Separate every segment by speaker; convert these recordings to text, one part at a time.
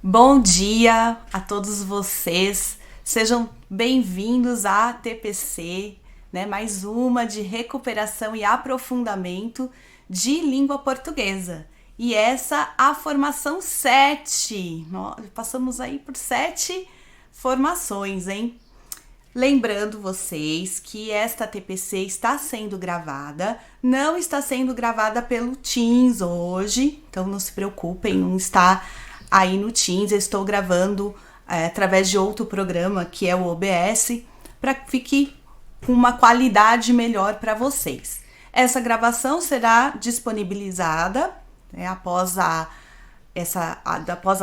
Speaker 1: Bom dia a todos vocês, sejam bem-vindos à TPC, né? Mais uma de recuperação e aprofundamento de língua portuguesa. E essa a formação 7. Nós passamos aí por 7 formações, hein? Lembrando vocês que esta TPC está sendo gravada, não está sendo gravada pelo Teams hoje, então não se preocupem, não está aí no Teams, eu estou gravando através de outro programa que é o OBS, para que fique com uma qualidade melhor para vocês. Essa gravação será disponibilizada após a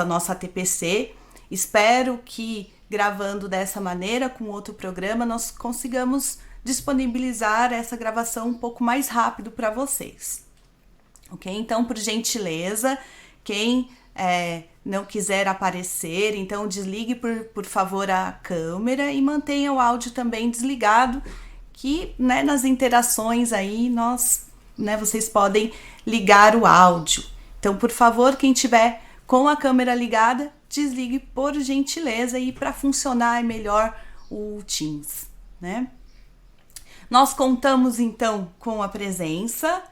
Speaker 1: nossa TPC. Espero que gravando dessa maneira com outro programa nós consigamos disponibilizar essa gravação um pouco mais rápido para vocês. Ok? Então, por gentileza, quem não quiser aparecer, então desligue por favor a câmera e mantenha o áudio também desligado, que nas interações aí vocês podem ligar o áudio. Então, por favor, quem tiver com a câmera ligada, desligue por gentileza e para funcionar melhor o Teams, né? Nós contamos então com a presença,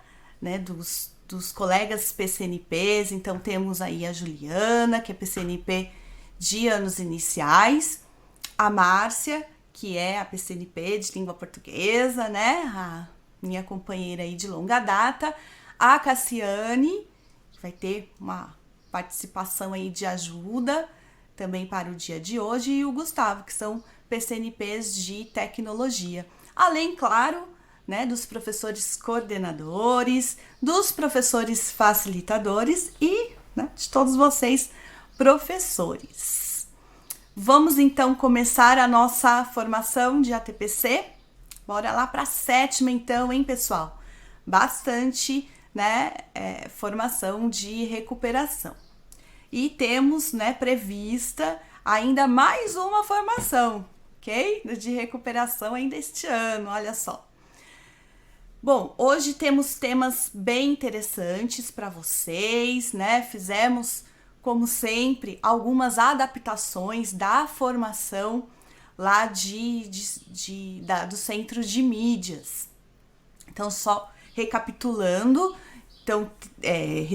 Speaker 1: dos colegas PCNPs, então temos aí a Juliana, que é PCNP de anos iniciais, a Márcia, que é a PCNP de língua portuguesa, né? A minha companheira aí de longa data, a Cassiane, que vai ter uma participação aí de ajuda também para o dia de hoje, e o Gustavo, que são PCNPs de tecnologia. Além, claro, dos professores coordenadores, dos professores facilitadores e de todos vocês, professores. Vamos então começar a nossa formação de ATPC. Bora lá para a 7ª então, hein, pessoal? Bastante, formação de recuperação. E temos, prevista ainda mais uma formação, ok? De recuperação ainda este ano, olha só. Bom, hoje temos temas bem interessantes para vocês, Fizemos, como sempre, algumas adaptações da formação lá do Centro de Mídias. Então, só recapitulando, então,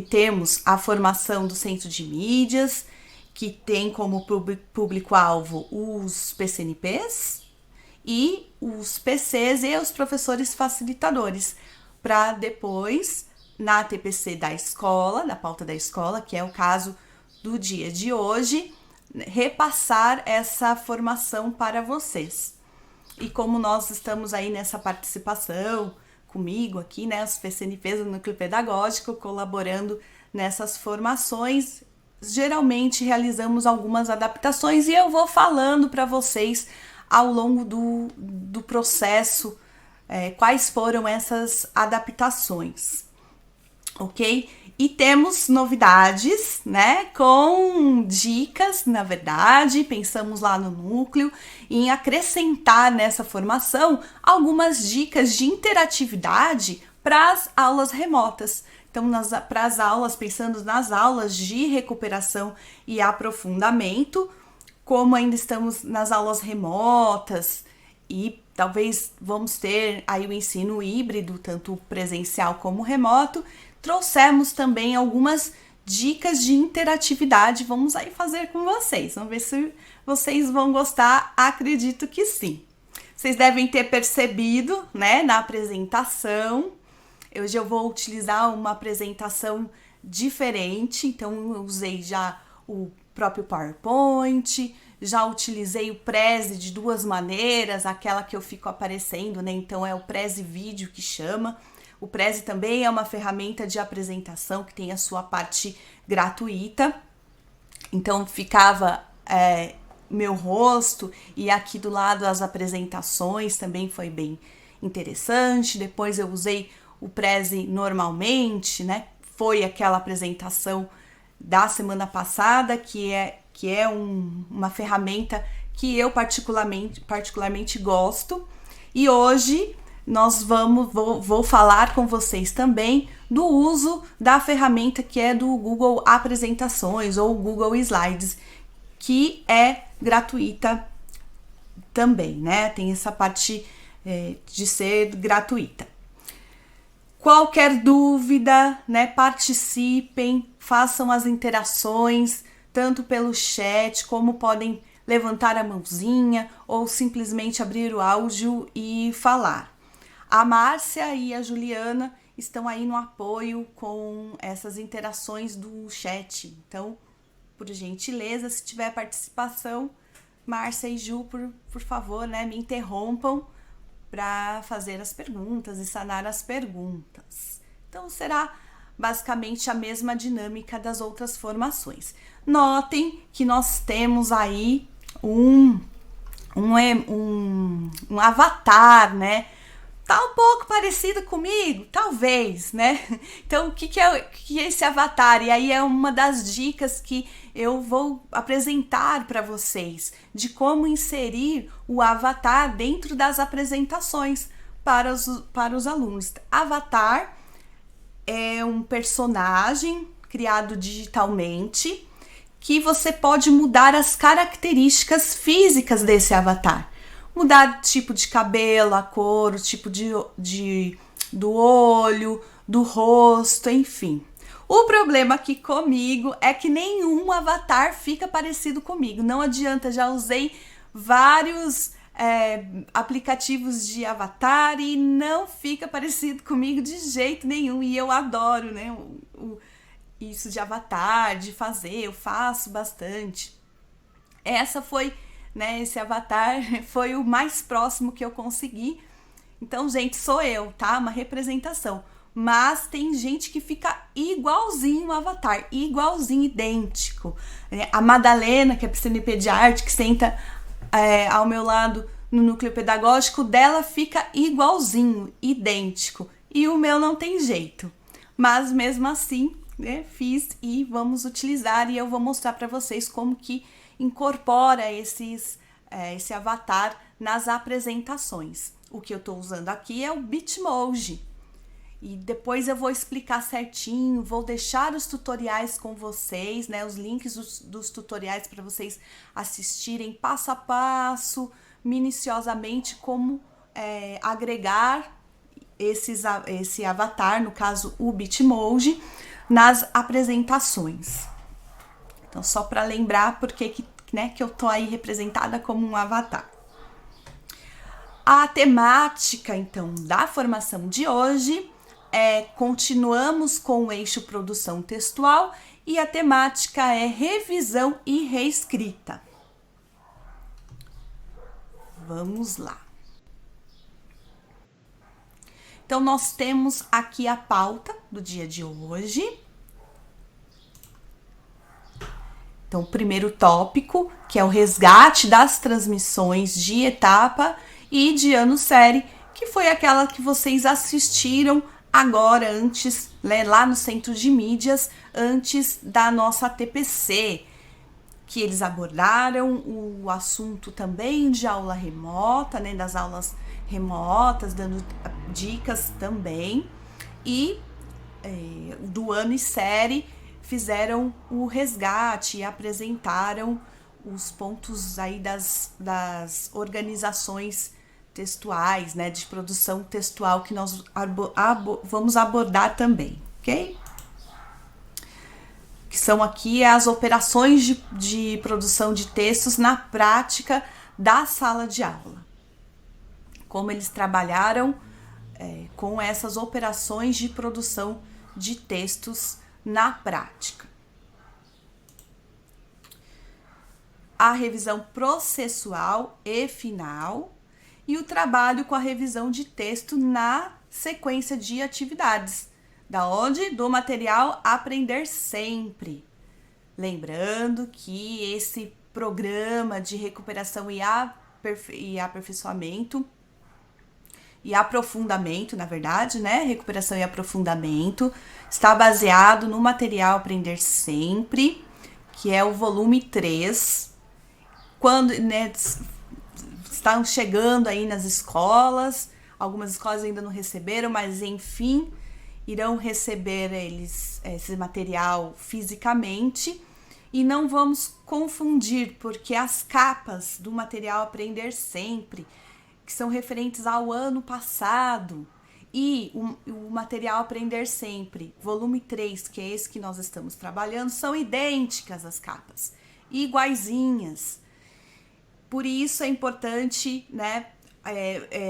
Speaker 1: temos a formação do Centro de Mídias, que tem como público-alvo os PCNPs e os PCs e os professores facilitadores, para depois na TPC da escola, da pauta da escola, que é o caso do dia de hoje, repassar essa formação para vocês. E como nós estamos aí nessa participação comigo aqui, né, os PCNPs do Núcleo Pedagógico, colaborando nessas formações, geralmente realizamos algumas adaptações e eu vou falando para vocês ao longo do processo quais foram essas adaptações, ok? E temos novidades, né, com dicas, na verdade, pensamos lá no núcleo em acrescentar nessa formação algumas dicas de interatividade para as aulas remotas. Então, para as aulas, pensando nas aulas de recuperação e aprofundamento, como ainda estamos nas aulas remotas e talvez vamos ter aí o ensino híbrido, tanto presencial como remoto, trouxemos também algumas dicas de interatividade. Vamos aí fazer com vocês. Vamos ver se vocês vão gostar. Acredito que sim. Vocês devem ter percebido, né, na apresentação. Hoje eu vou utilizar uma apresentação diferente. Então, eu usei já o próprio PowerPoint, já utilizei o Prezi de duas maneiras, aquela que eu fico aparecendo, né? Então, é o Prezi Vídeo que chama. O Prezi também é uma ferramenta de apresentação que tem a sua parte gratuita. Então, ficava meu rosto e aqui do lado as apresentações, também foi bem interessante. Depois eu usei o Prezi normalmente, né? Foi aquela apresentação da semana passada, que é uma ferramenta que eu particularmente gosto. E hoje vou falar com vocês também do uso da ferramenta que é do Google Apresentações ou Google Slides, que é gratuita também, né? Tem essa parte de ser gratuita. Qualquer dúvida, né? Participem, façam as interações, tanto pelo chat, como podem levantar a mãozinha ou simplesmente abrir o áudio e falar. A Márcia e a Juliana estão aí no apoio com essas interações do chat. Então, por gentileza, se tiver participação, Márcia e Ju, por favor, né, me interrompam para fazer as perguntas e sanar as perguntas. Então, será basicamente a mesma dinâmica das outras formações. Notem que nós temos aí um avatar, né? Tá um pouco parecido comigo, talvez, né? Então, o que é esse avatar? E aí é uma das dicas que eu vou apresentar para vocês de como inserir o avatar dentro das apresentações para os alunos. Avatar é um personagem criado digitalmente que você pode mudar as características físicas desse avatar. Mudar o tipo de cabelo, a cor, o tipo do olho, do rosto, enfim. O problema aqui comigo é que nenhum avatar fica parecido comigo. Não adianta, já usei vários aplicativos de avatar e não fica parecido comigo de jeito nenhum. E eu adoro, né, isso de avatar, de fazer, eu faço bastante. Esse avatar foi o mais próximo que eu consegui. Então, gente, sou eu, tá? Uma representação. Mas tem gente que fica igualzinho o avatar, igualzinho, idêntico. A Madalena, que é PCNP de arte, que senta ao meu lado no núcleo pedagógico, dela fica igualzinho, idêntico. E o meu não tem jeito. Mas mesmo assim, né, fiz e vamos utilizar. E eu vou mostrar para vocês como que incorpora esse avatar nas apresentações. O que eu estou usando aqui é o Bitmoji. E depois eu vou explicar certinho, vou deixar os tutoriais com vocês, né? Os links dos tutoriais para vocês assistirem passo a passo, minuciosamente, como agregar esse avatar, no caso o Bitmoji, nas apresentações. Então, só para lembrar porque que eu tô aí representada como um avatar. A temática, então, da formação de hoje, continuamos com o eixo produção textual e a temática é revisão e reescrita. Vamos lá. Então, nós temos aqui a pauta do dia de hoje. Então, o primeiro tópico, que é o resgate das transmissões de etapa e de ano série, que foi aquela que vocês assistiram agora, antes, né, lá no Centro de Mídias, antes da nossa TPC, que eles abordaram o assunto também de aula remota, né, das aulas remotas, dando dicas também, e do ano e série fizeram o resgate e apresentaram os pontos aí das organizações textuais, né, de produção textual que nós vamos abordar também, ok? Que são aqui as operações de produção de textos na prática da sala de aula. Como eles trabalharam com essas operações de produção de textos na prática. A revisão processual e final e o trabalho com a revisão de texto na sequência de atividades. Da onde? Do material Aprender Sempre. Lembrando que esse programa de recuperação e aperfeiçoamento e aprofundamento, na verdade, né? Recuperação e aprofundamento, está baseado no material Aprender Sempre, que é o volume 3. Quando, né, estão chegando aí nas escolas, algumas escolas ainda não receberam, mas enfim, irão receber esse material fisicamente. E não vamos confundir, porque as capas do material Aprender Sempre, que são referentes ao ano passado, e o material Aprender Sempre, volume 3, que é esse que nós estamos trabalhando, são idênticas as capas, iguaizinhas. Por isso é importante, né,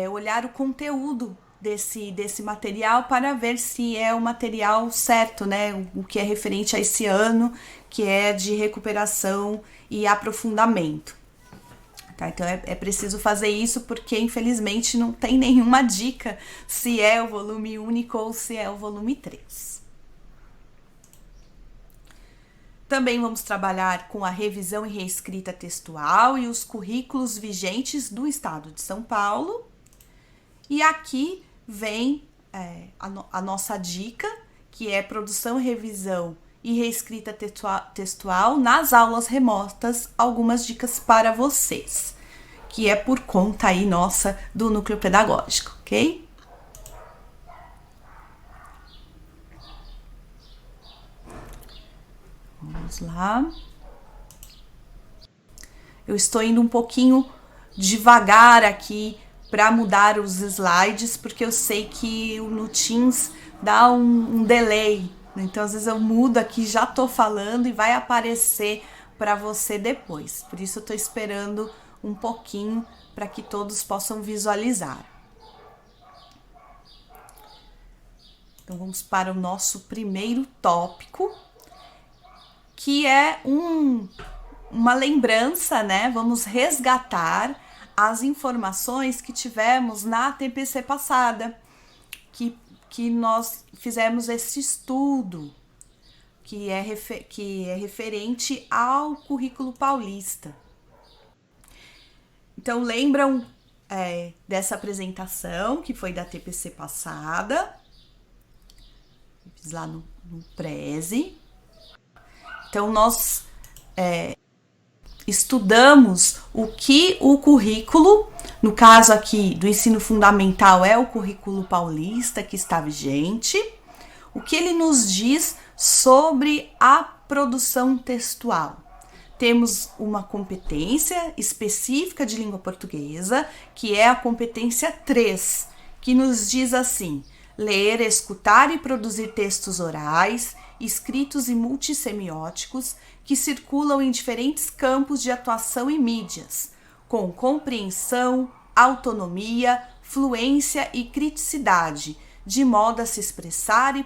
Speaker 1: olhar o conteúdo desse material para ver se é o material certo, né, o que é referente a esse ano, que é de recuperação e aprofundamento. Tá, então é preciso fazer isso porque infelizmente não tem nenhuma dica se é o volume único ou se é o volume 3. Também vamos trabalhar com a revisão e reescrita textual e os currículos vigentes do Estado de São Paulo. E aqui vem a nossa dica, que é produção, revisão e reescrita textual nas aulas remotas, algumas dicas para vocês, que é por conta aí nossa do núcleo pedagógico, ok? Vamos lá. Eu estou indo um pouquinho devagar aqui para mudar os slides, porque eu sei que no Teams dá um delay. Então, às vezes eu mudo aqui, já tô falando e vai aparecer para você depois. Por isso eu tô esperando um pouquinho para que todos possam visualizar. Então, vamos para o nosso primeiro tópico, que é uma lembrança, né? Vamos resgatar as informações que tivemos na TPC passada, que nós fizemos esse estudo, que é referente ao currículo paulista. Então, lembram dessa apresentação, que foi da TPC passada, fiz lá no Prezi. Então, nós estudamos o que o currículo, no caso aqui do ensino fundamental, é o currículo paulista que está vigente, o que ele nos diz sobre a produção textual. Temos uma competência específica de língua portuguesa, que é a competência 3, que nos diz assim: ler, escutar e produzir textos orais, escritos e multissemióticos que circulam em diferentes campos de atuação e mídias, com compreensão, autonomia, fluência e criticidade, de modo a se expressar e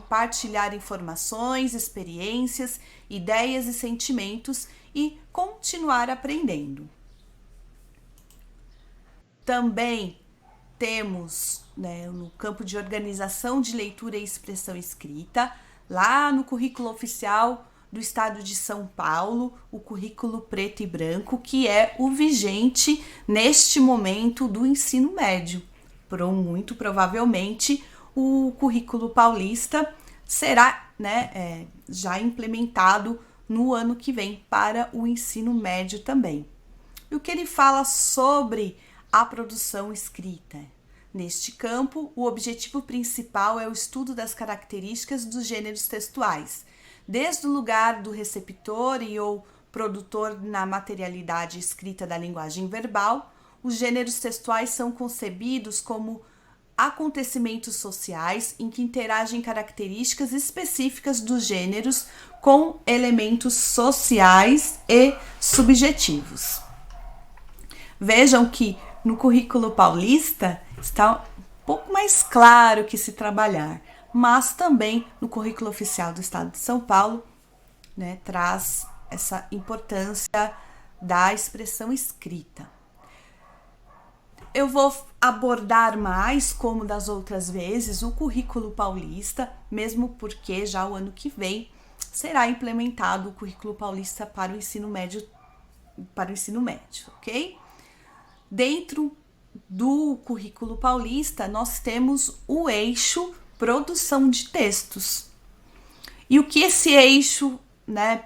Speaker 1: partilhar informações, experiências, ideias e sentimentos e continuar aprendendo. Também temos, né, no campo de organização de leitura e expressão escrita, lá no currículo oficial do Estado de São Paulo, o currículo preto e branco, que é o vigente neste momento do ensino médio. Muito provavelmente o currículo paulista será, né, já implementado no ano que vem para o ensino médio também. E o que ele fala sobre a produção escrita? Neste campo, o objetivo principal é o estudo das características dos gêneros textuais, desde o lugar do receptor e ou produtor na materialidade escrita da linguagem verbal. Os gêneros textuais são concebidos como acontecimentos sociais em que interagem características específicas dos gêneros com elementos sociais e subjetivos. Vejam que no currículo paulista está um pouco mais claro que se trabalhar, mas também no currículo oficial do Estado de São Paulo, né, traz essa importância da expressão escrita. Eu vou abordar mais, como das outras vezes, o currículo paulista, mesmo porque já o ano que vem será implementado o currículo paulista para o ensino médio, ok? Dentro do currículo paulista, nós temos o eixo produção de textos. E o que esse eixo, né,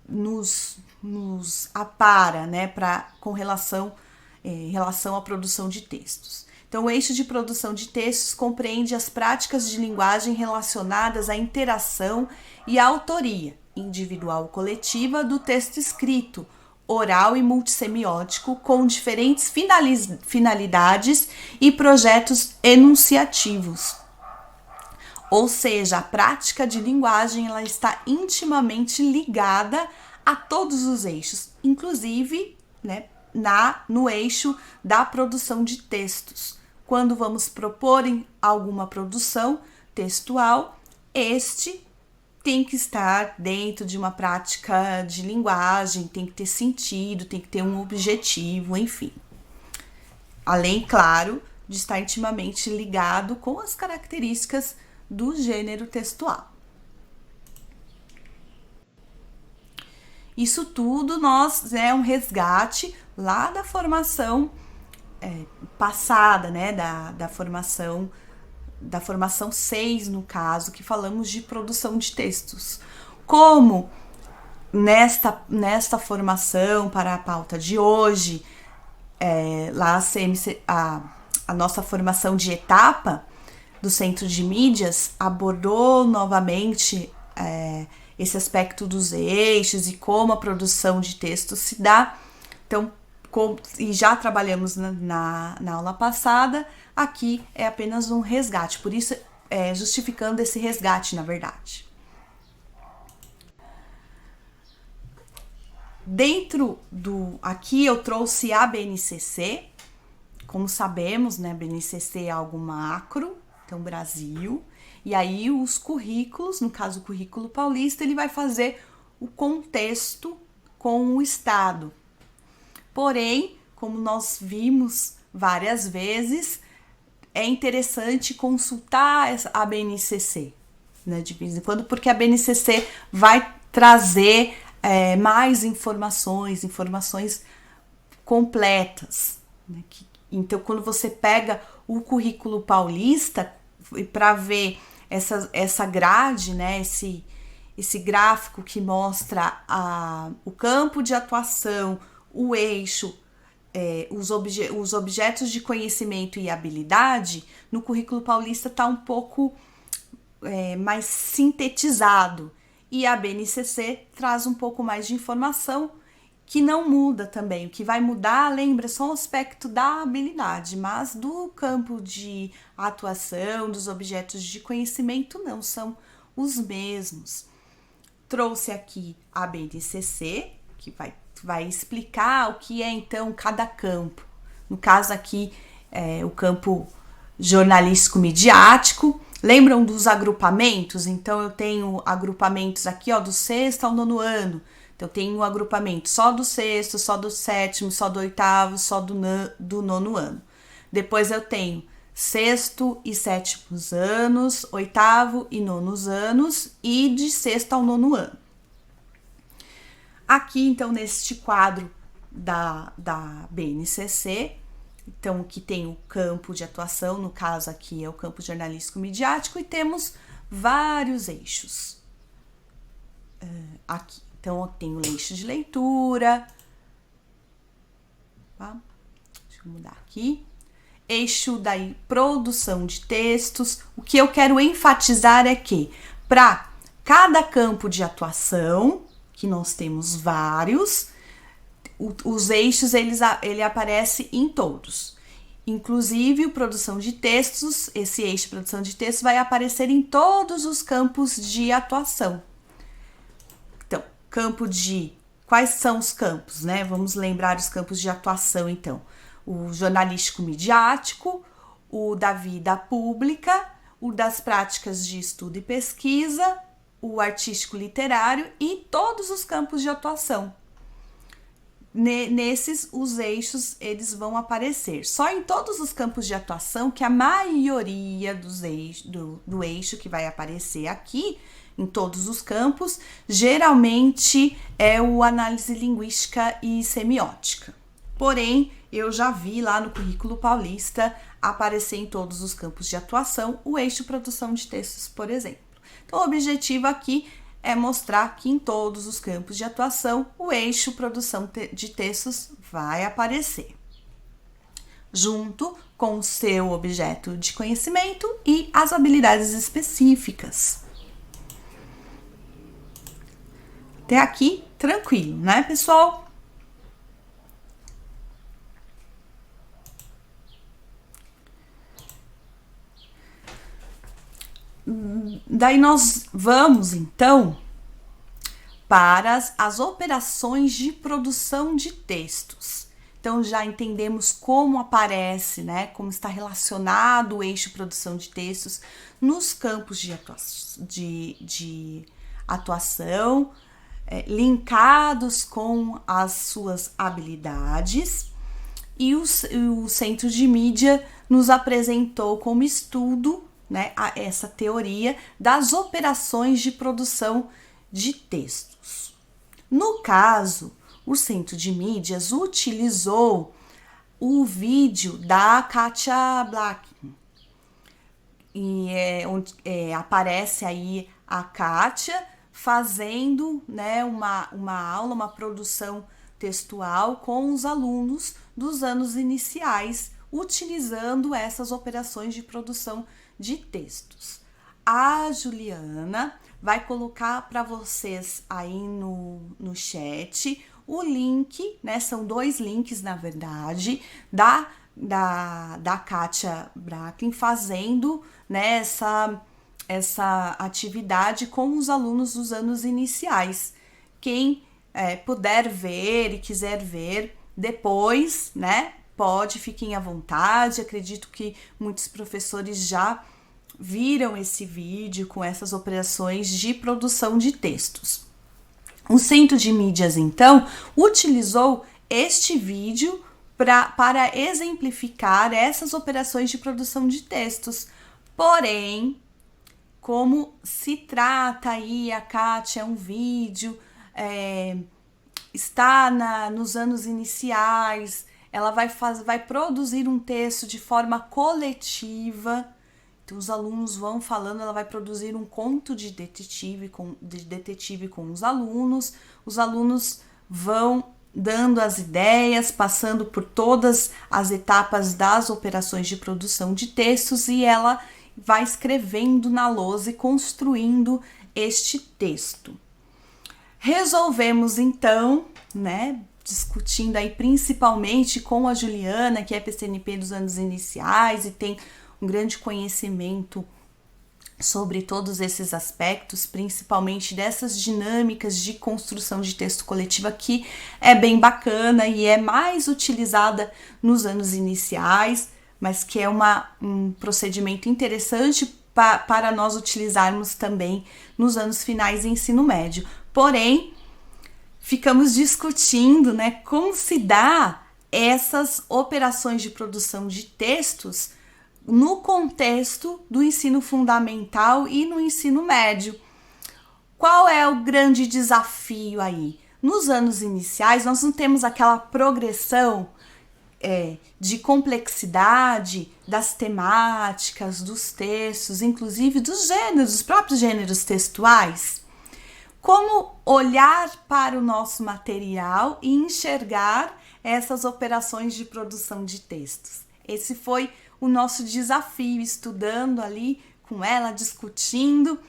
Speaker 1: nos apara, né, em relação à produção de textos. Então, o eixo de produção de textos compreende as práticas de linguagem relacionadas à interação e à autoria individual ou coletiva do texto escrito, oral e multissemiótico, com diferentes finalidades e projetos enunciativos. Ou seja, a prática de linguagem ela está intimamente ligada a todos os eixos, inclusive, né, no eixo da produção de textos. Quando vamos propor alguma produção textual, este tem que estar dentro de uma prática de linguagem, tem que ter sentido, tem que ter um objetivo, enfim. Além, claro, de estar intimamente ligado com as características do gênero textual. Isso tudo é um resgate lá da formação passada, né, da formação 6, no caso, que falamos de produção de textos. Como nesta formação para a pauta de hoje, lá a nossa formação de etapa do Centro de Mídias abordou novamente esse aspecto dos eixos e como a produção de textos se dá. Então, e já trabalhamos na aula passada, aqui é apenas um resgate, por isso justificando esse resgate, na verdade. Aqui eu trouxe a BNCC, como sabemos, né, BNCC é algo macro, então Brasil, e aí os currículos, no caso o currículo paulista, ele vai fazer o contexto com o estado. Porém, como nós vimos várias vezes, é interessante consultar a BNCC, né, de vez em quando, porque a BNCC vai trazer mais informações completas. Né, então, quando você pega o currículo paulista para ver essa grade, né, esse gráfico que mostra o campo de atuação, o eixo, os objetos de conhecimento e habilidade, no currículo paulista está um pouco mais sintetizado. E a BNCC traz um pouco mais de informação que não muda também. O que vai mudar, lembra, só o aspecto da habilidade, mas do campo de atuação, dos objetos de conhecimento, não, são os mesmos. Trouxe aqui a BNCC, que vai explicar o que é, então, cada campo. No caso aqui, o campo jornalístico midiático. Lembram dos agrupamentos? Então, eu tenho agrupamentos aqui, ó, do 6º ao 9º. Então, eu tenho um agrupamento só do 6º, só do 7º, só do 8º, só do 9º ano. Depois, eu tenho 6º e 7º anos, 8º e 9º anos e de 6º ao 9º ano. Aqui, então, neste quadro da BNCC, então, que tem o campo de atuação, no caso aqui é o campo jornalístico midiático, e temos vários eixos aqui. Então, eu tenho o eixo de leitura, tá? Deixa eu mudar aqui. Eixo da produção de textos. O que eu quero enfatizar é que, para cada campo de atuação, que nós temos vários, os eixos, ele aparece em todos. Inclusive, o produção de textos, esse eixo de produção de textos vai aparecer em todos os campos de atuação. Então, quais são os campos, né? Vamos lembrar os campos de atuação, então. O jornalístico midiático, o da vida pública, o das práticas de estudo e pesquisa, o artístico literário e todos os campos de atuação. Nesses, os eixos, eles vão aparecer. Só em todos os campos de atuação que a maioria do eixo que vai aparecer aqui, em todos os campos, geralmente é o análise linguística e semiótica. Porém, eu já vi lá no currículo paulista aparecer em todos os campos de atuação o eixo produção de textos, por exemplo. Então, o objetivo aqui é mostrar que em todos os campos de atuação o eixo produção de textos vai aparecer, junto com o seu objeto de conhecimento e as habilidades específicas. Até aqui, tranquilo, né, pessoal? Daí nós vamos, então, para as operações de produção de textos. Então, já entendemos como aparece, né, como está relacionado o eixo produção de textos nos campos de atuação, linkados com as suas habilidades. E o Centro de Mídia nos apresentou como estudo, né, essa teoria das operações de produção de textos. No caso, o Centro de Mídias utilizou o vídeo da Katia Black. E onde aparece aí a Katia fazendo, né, uma aula, uma produção textual com os alunos dos anos iniciais, utilizando essas operações de produção de textos. A Juliana vai colocar para vocês aí no chat o link, né? São 2 links, na verdade, da Katia Bracken fazendo, né, essa atividade com os alunos dos anos iniciais. Quem puder ver e quiser ver depois, né, fiquem à vontade. Acredito que muitos professores já viram esse vídeo com essas operações de produção de textos. O Centro de Mídias, então, utilizou este vídeo para exemplificar essas operações de produção de textos. Porém, como se trata aí, a Katia, é um vídeo, está nos anos iniciais, ela vai produzir um texto de forma coletiva. Então, os alunos vão falando, ela vai produzir um conto de detetive com os alunos vão dando as ideias, passando por todas as etapas das operações de produção de textos, e ela vai escrevendo na lousa e construindo este texto. Resolvemos, então, né, discutindo aí principalmente com a Juliana, que é PCNP dos anos iniciais e tem um grande conhecimento sobre todos esses aspectos, principalmente dessas dinâmicas de construção de texto coletiva, que é bem bacana e é mais utilizada nos anos iniciais, mas que é um procedimento interessante para nós utilizarmos também nos anos finais do ensino médio. Porém, ficamos discutindo, né, como se dá essas operações de produção de textos no contexto do ensino fundamental e no ensino médio. Qual é o grande desafio aí? Nos anos iniciais, nós não temos aquela progressão de complexidade das temáticas, dos textos, inclusive dos gêneros, dos próprios gêneros textuais. Como olhar para o nosso material e enxergar essas operações de produção de textos? Esse foi o nosso desafio, estudando ali com ela, discutindo.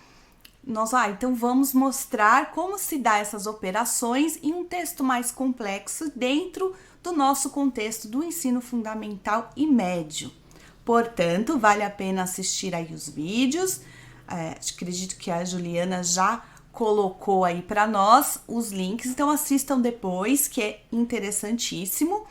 Speaker 1: Então vamos mostrar como se dá essas operações em um texto mais complexo dentro do nosso contexto do ensino fundamental e médio. Portanto, vale a pena assistir aí os vídeos. Acredito que a Juliana já colocou aí para nós os links, então assistam depois, que é interessantíssimo.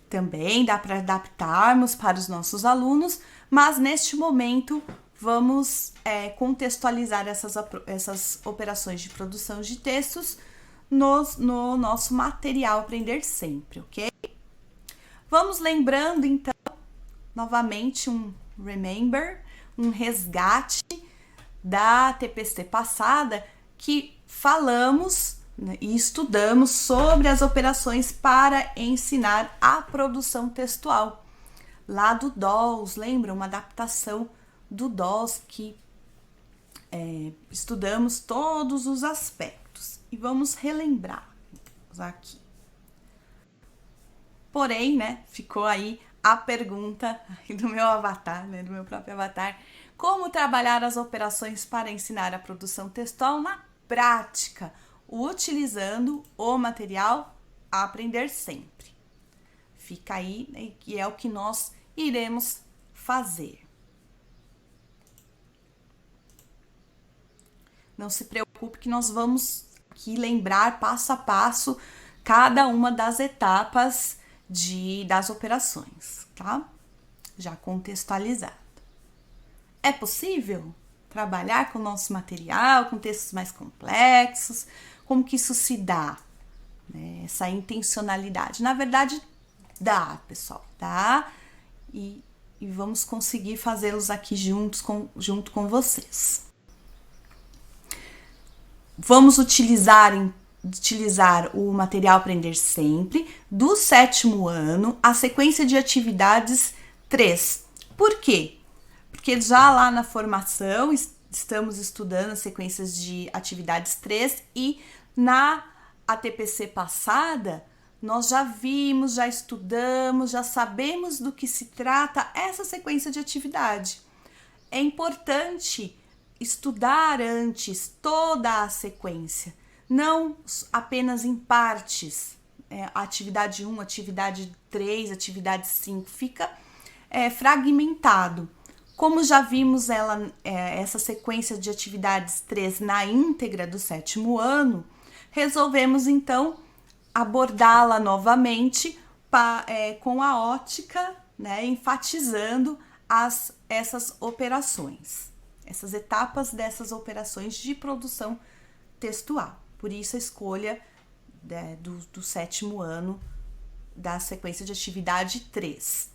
Speaker 1: Também dá para adaptarmos para os nossos alunos, mas neste momento vamos contextualizar essas operações de produção de textos no nosso material Aprender Sempre, ok? Vamos lembrando, então, novamente um resgate da TPC passada, que falamos, né, e estudamos sobre as operações para ensinar a produção textual. Lá do DOLS, lembra? Uma adaptação do DOLS que estudamos todos os aspectos. E vamos relembrar aqui. Porém, né, ficou aí a pergunta do meu avatar, né, do meu próprio avatar: como trabalhar as operações para ensinar a produção textual na prática, utilizando o material Aprender Sempre. Fica aí, né, e é o que nós iremos fazer. Não se preocupe que nós vamos aqui lembrar passo a passo cada uma das etapas das operações, tá? Já contextualizado. É possível trabalhar com o nosso material, com textos mais complexos? Como que isso se dá? Né? Essa intencionalidade. Na verdade, dá, pessoal, dá. E vamos conseguir fazê-los aqui junto com vocês. Vamos utilizar o material Aprender Sempre do 7º ano, a sequência de atividades 3. Por quê? Porque já lá na formação estamos estudando as sequências de atividades 3 e na ATPC passada nós já vimos, já estudamos, já sabemos do que se trata essa sequência de atividade. É importante estudar antes toda a sequência, não apenas em partes. Atividade 1, atividade 3, atividade 5, fica fragmentado. Como já vimos essa sequência de atividades 3 na íntegra do 7º ano, resolvemos então abordá-la novamente com a ótica, né, enfatizando essas operações, essas etapas dessas operações de produção textual. Por isso a escolha do 7º ano da sequência de atividade 3.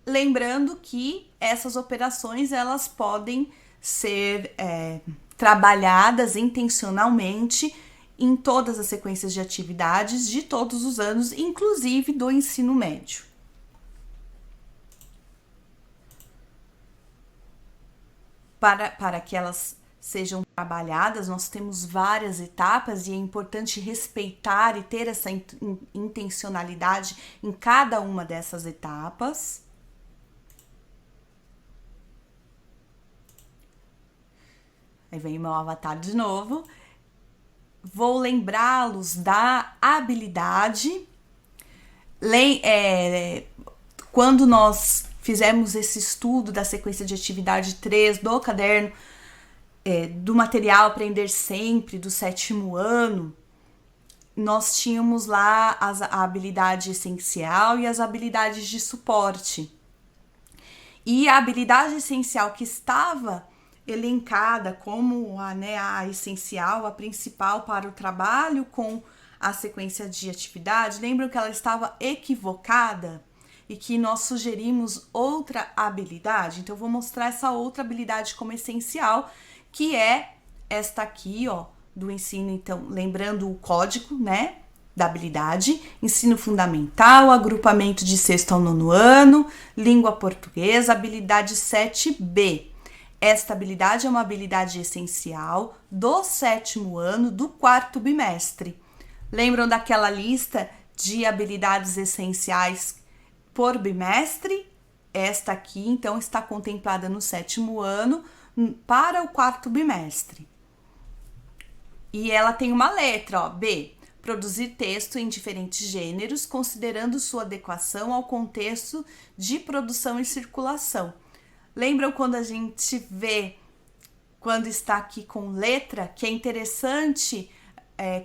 Speaker 1: Lembrando que essas operações elas podem ser trabalhadas intencionalmente em todas as sequências de atividades de todos os anos, inclusive do ensino médio. Para que elas sejam trabalhadas, nós temos várias etapas e é importante respeitar e ter essa intencionalidade em cada uma dessas etapas. Aí vem o meu avatar de novo. Vou lembrá-los da habilidade. Quando nós fizemos esse estudo da sequência de atividade 3 do caderno do material Aprender Sempre do 7º ano, nós tínhamos lá a habilidade essencial e as habilidades de suporte. E a habilidade essencial que estava elencada como a essencial, a principal para o trabalho com a sequência de atividade, lembram que ela estava equivocada e que nós sugerimos outra habilidade? Então, eu vou mostrar essa outra habilidade como essencial, que é esta aqui, do ensino. Então, lembrando o código, né, da habilidade: ensino fundamental, agrupamento de 6º ao 9º ano, língua portuguesa, habilidade 7B. Esta habilidade é uma habilidade essencial do 7º ano do 4º bimestre. Lembram daquela lista de habilidades essenciais por bimestre? Esta aqui, então, está contemplada no 7º ano para o 4º bimestre. E ela tem uma letra, B. Produzir texto em diferentes gêneros, considerando sua adequação ao contexto de produção e circulação. Lembram quando a gente vê, quando está aqui com letra, que é interessante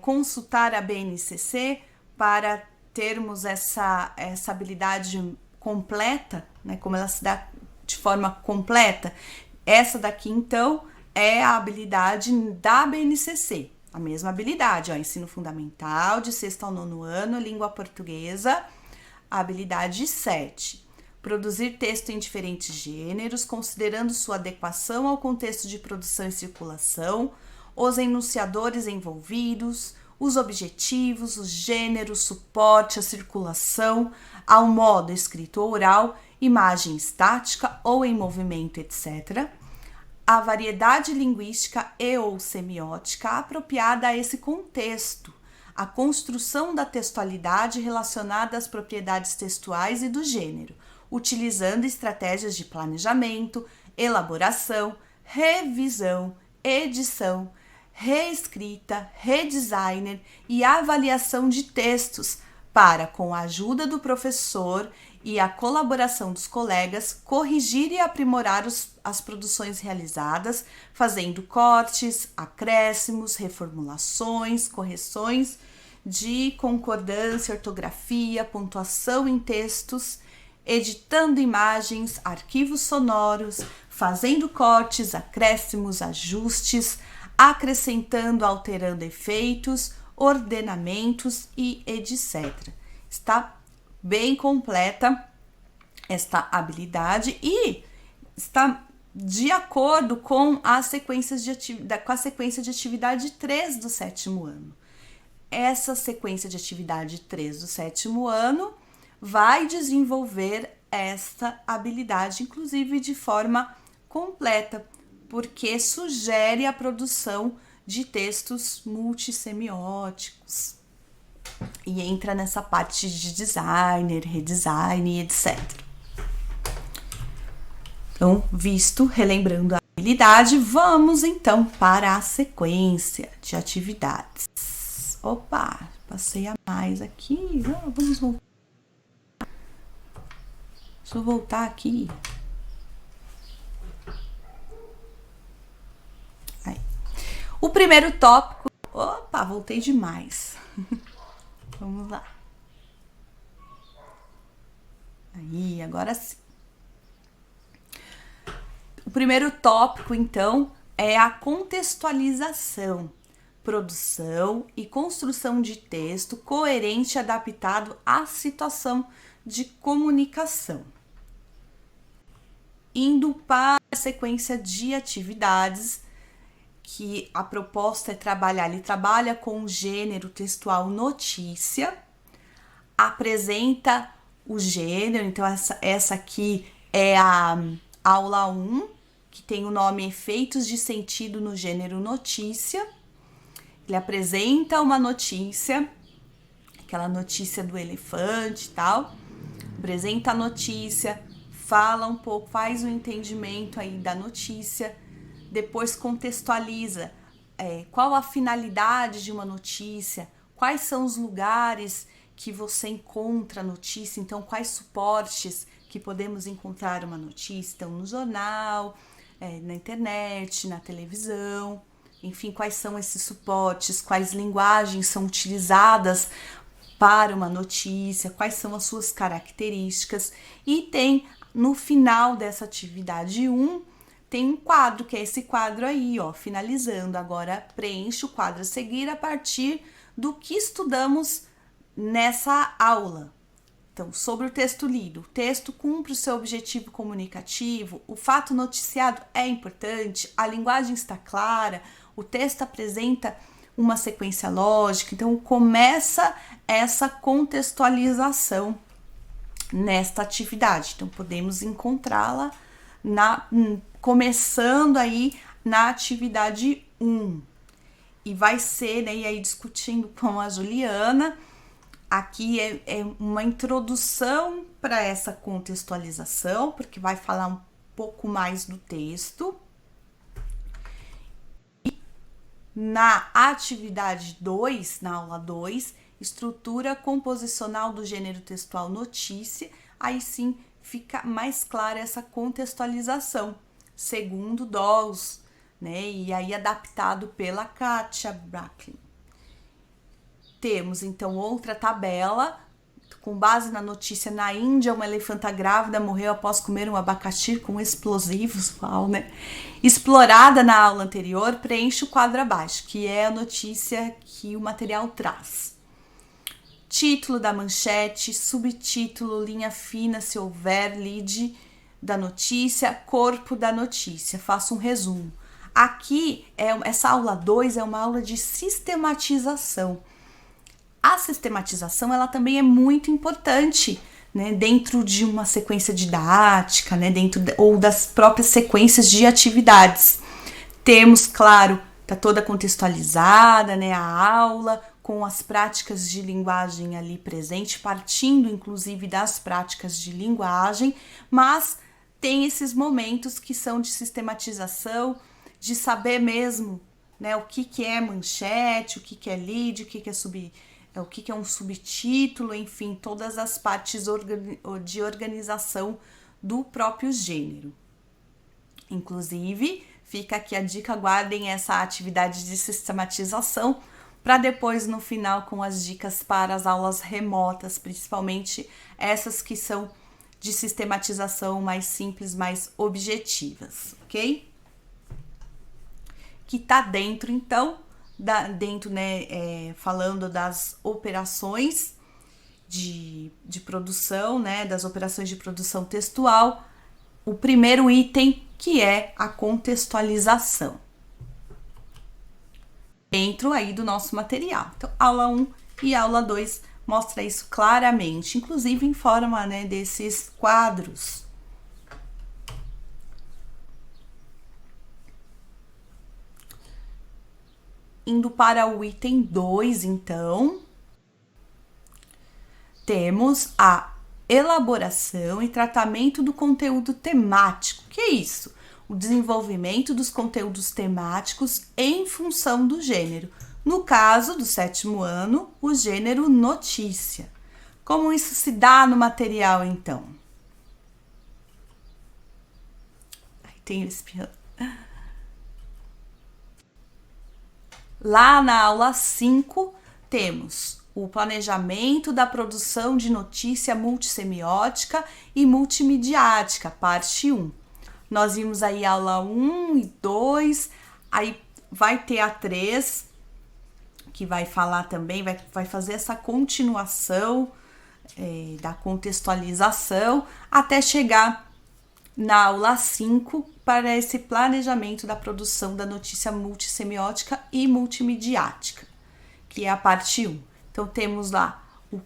Speaker 1: consultar a BNCC para termos essa habilidade completa, né, como ela se dá de forma completa? Essa daqui, então, é a habilidade da BNCC. A mesma habilidade, ensino fundamental, de 6º ao 9º ano, língua portuguesa, habilidade 7. Produzir texto em diferentes gêneros, considerando sua adequação ao contexto de produção e circulação, os enunciadores envolvidos, os objetivos, os gêneros, suporte, a circulação, ao modo escrito ou oral, imagem estática ou em movimento, etc., a variedade linguística e ou semiótica apropriada a esse contexto, a construção da textualidade relacionada às propriedades textuais e do gênero, utilizando estratégias de planejamento, elaboração, revisão, edição, reescrita, redesigner e avaliação de textos para, com a ajuda do professor e a colaboração dos colegas, corrigir e aprimorar as produções realizadas, fazendo cortes, acréscimos, reformulações, correções de concordância, ortografia, pontuação em textos, editando imagens, arquivos sonoros, fazendo cortes, acréscimos, ajustes, acrescentando, alterando efeitos, ordenamentos e etc. Está bem completa esta habilidade e está de acordo com a sequência de atividade 3 do 7º ano. Essa sequência de atividade 3 do 7º ano vai desenvolver esta habilidade, inclusive de forma completa, porque sugere a produção de textos multissemióticos e entra nessa parte de designer, redesign, etc. Então, relembrando a habilidade, vamos então para a sequência de atividades. Opa, passei a mais aqui, vamos voltar. Deixa eu voltar aqui. Aí. O primeiro tópico... Opa, voltei demais. Vamos lá. Aí, agora sim. O primeiro tópico, então, é a contextualização, produção e construção de texto coerente e adaptado à situação de comunicação. Indo para a sequência de atividades, que a proposta é trabalhar, ele trabalha com o gênero textual notícia, apresenta o gênero, então essa aqui é a aula 1, que tem o nome Efeitos de Sentido no Gênero Notícia. Ele apresenta uma notícia, aquela notícia do elefante e tal, apresenta a notícia, fala um pouco, faz o entendimento aí da notícia, depois contextualiza qual a finalidade de uma notícia, quais são os lugares que você encontra a notícia, então quais suportes que podemos encontrar uma notícia, então no jornal, na internet, na televisão, enfim, quais são esses suportes, quais linguagens são utilizadas para uma notícia, quais são as suas características, e tem no final dessa atividade 1, tem um quadro, que é esse quadro aí, ó, finalizando. Agora, preencha o quadro a seguir a partir do que estudamos nessa aula. Então, sobre o texto lido, o texto cumpre o seu objetivo comunicativo, o fato noticiado é importante, a linguagem está clara, o texto apresenta uma sequência lógica, então começa essa contextualização nesta atividade. Então, podemos encontrá-la começando aí na atividade 1. E vai ser, né, e aí discutindo com a Juliana, aqui é uma introdução para essa contextualização, porque vai falar um pouco mais do texto. E na atividade 2, na aula 2, estrutura composicional do gênero textual notícia, aí sim fica mais clara essa contextualização, segundo Dawes, né? E aí adaptado pela Katia Bracklin. Temos então outra tabela, com base na notícia: na Índia, uma elefanta grávida morreu após comer um abacaxi com explosivos, uau, né? Explorada na aula anterior, preenche o quadro abaixo, que é a notícia que o material traz. Título da manchete, subtítulo, linha fina, se houver, lead da notícia, corpo da notícia. Faço um resumo. Aqui, essa aula 2 é uma aula de sistematização. A sistematização, ela também é muito importante, né, dentro de uma sequência didática, né, ou das próprias sequências de atividades. Temos, claro, tá toda contextualizada, né, a aula, com as práticas de linguagem ali presente, partindo inclusive das práticas de linguagem, mas tem esses momentos que são de sistematização, de saber mesmo, né, o que é manchete, o que é lead, o que é um subtítulo, enfim, todas as partes de organização do próprio gênero. Inclusive, fica aqui a dica, guardem essa atividade de sistematização para depois, no final, com as dicas para as aulas remotas, principalmente essas que são de sistematização mais simples, mais objetivas, ok? Que tá dentro, então, falando das operações de produção, né, das operações de produção textual, o primeiro item, que é a contextualização, dentro aí do nosso material. Então, aula 1 e aula 2 mostra isso claramente, inclusive em forma, né, desses quadros. Indo para o item 2, então, temos a elaboração e tratamento do conteúdo temático. Que é isso? O desenvolvimento dos conteúdos temáticos em função do gênero. No caso do 7º ano, o gênero notícia. Como isso se dá no material, então? Aí tem esse piano. Lá na aula 5, temos o planejamento da produção de notícia multissemiótica e multimediática, parte 1. Nós vimos aí aula 1 e 2, aí vai ter a 3, que vai falar também, vai fazer essa continuação da contextualização, até chegar na aula 5 para esse planejamento da produção da notícia multissemiótica e multimediática, que é a parte 1. Então, temos lá o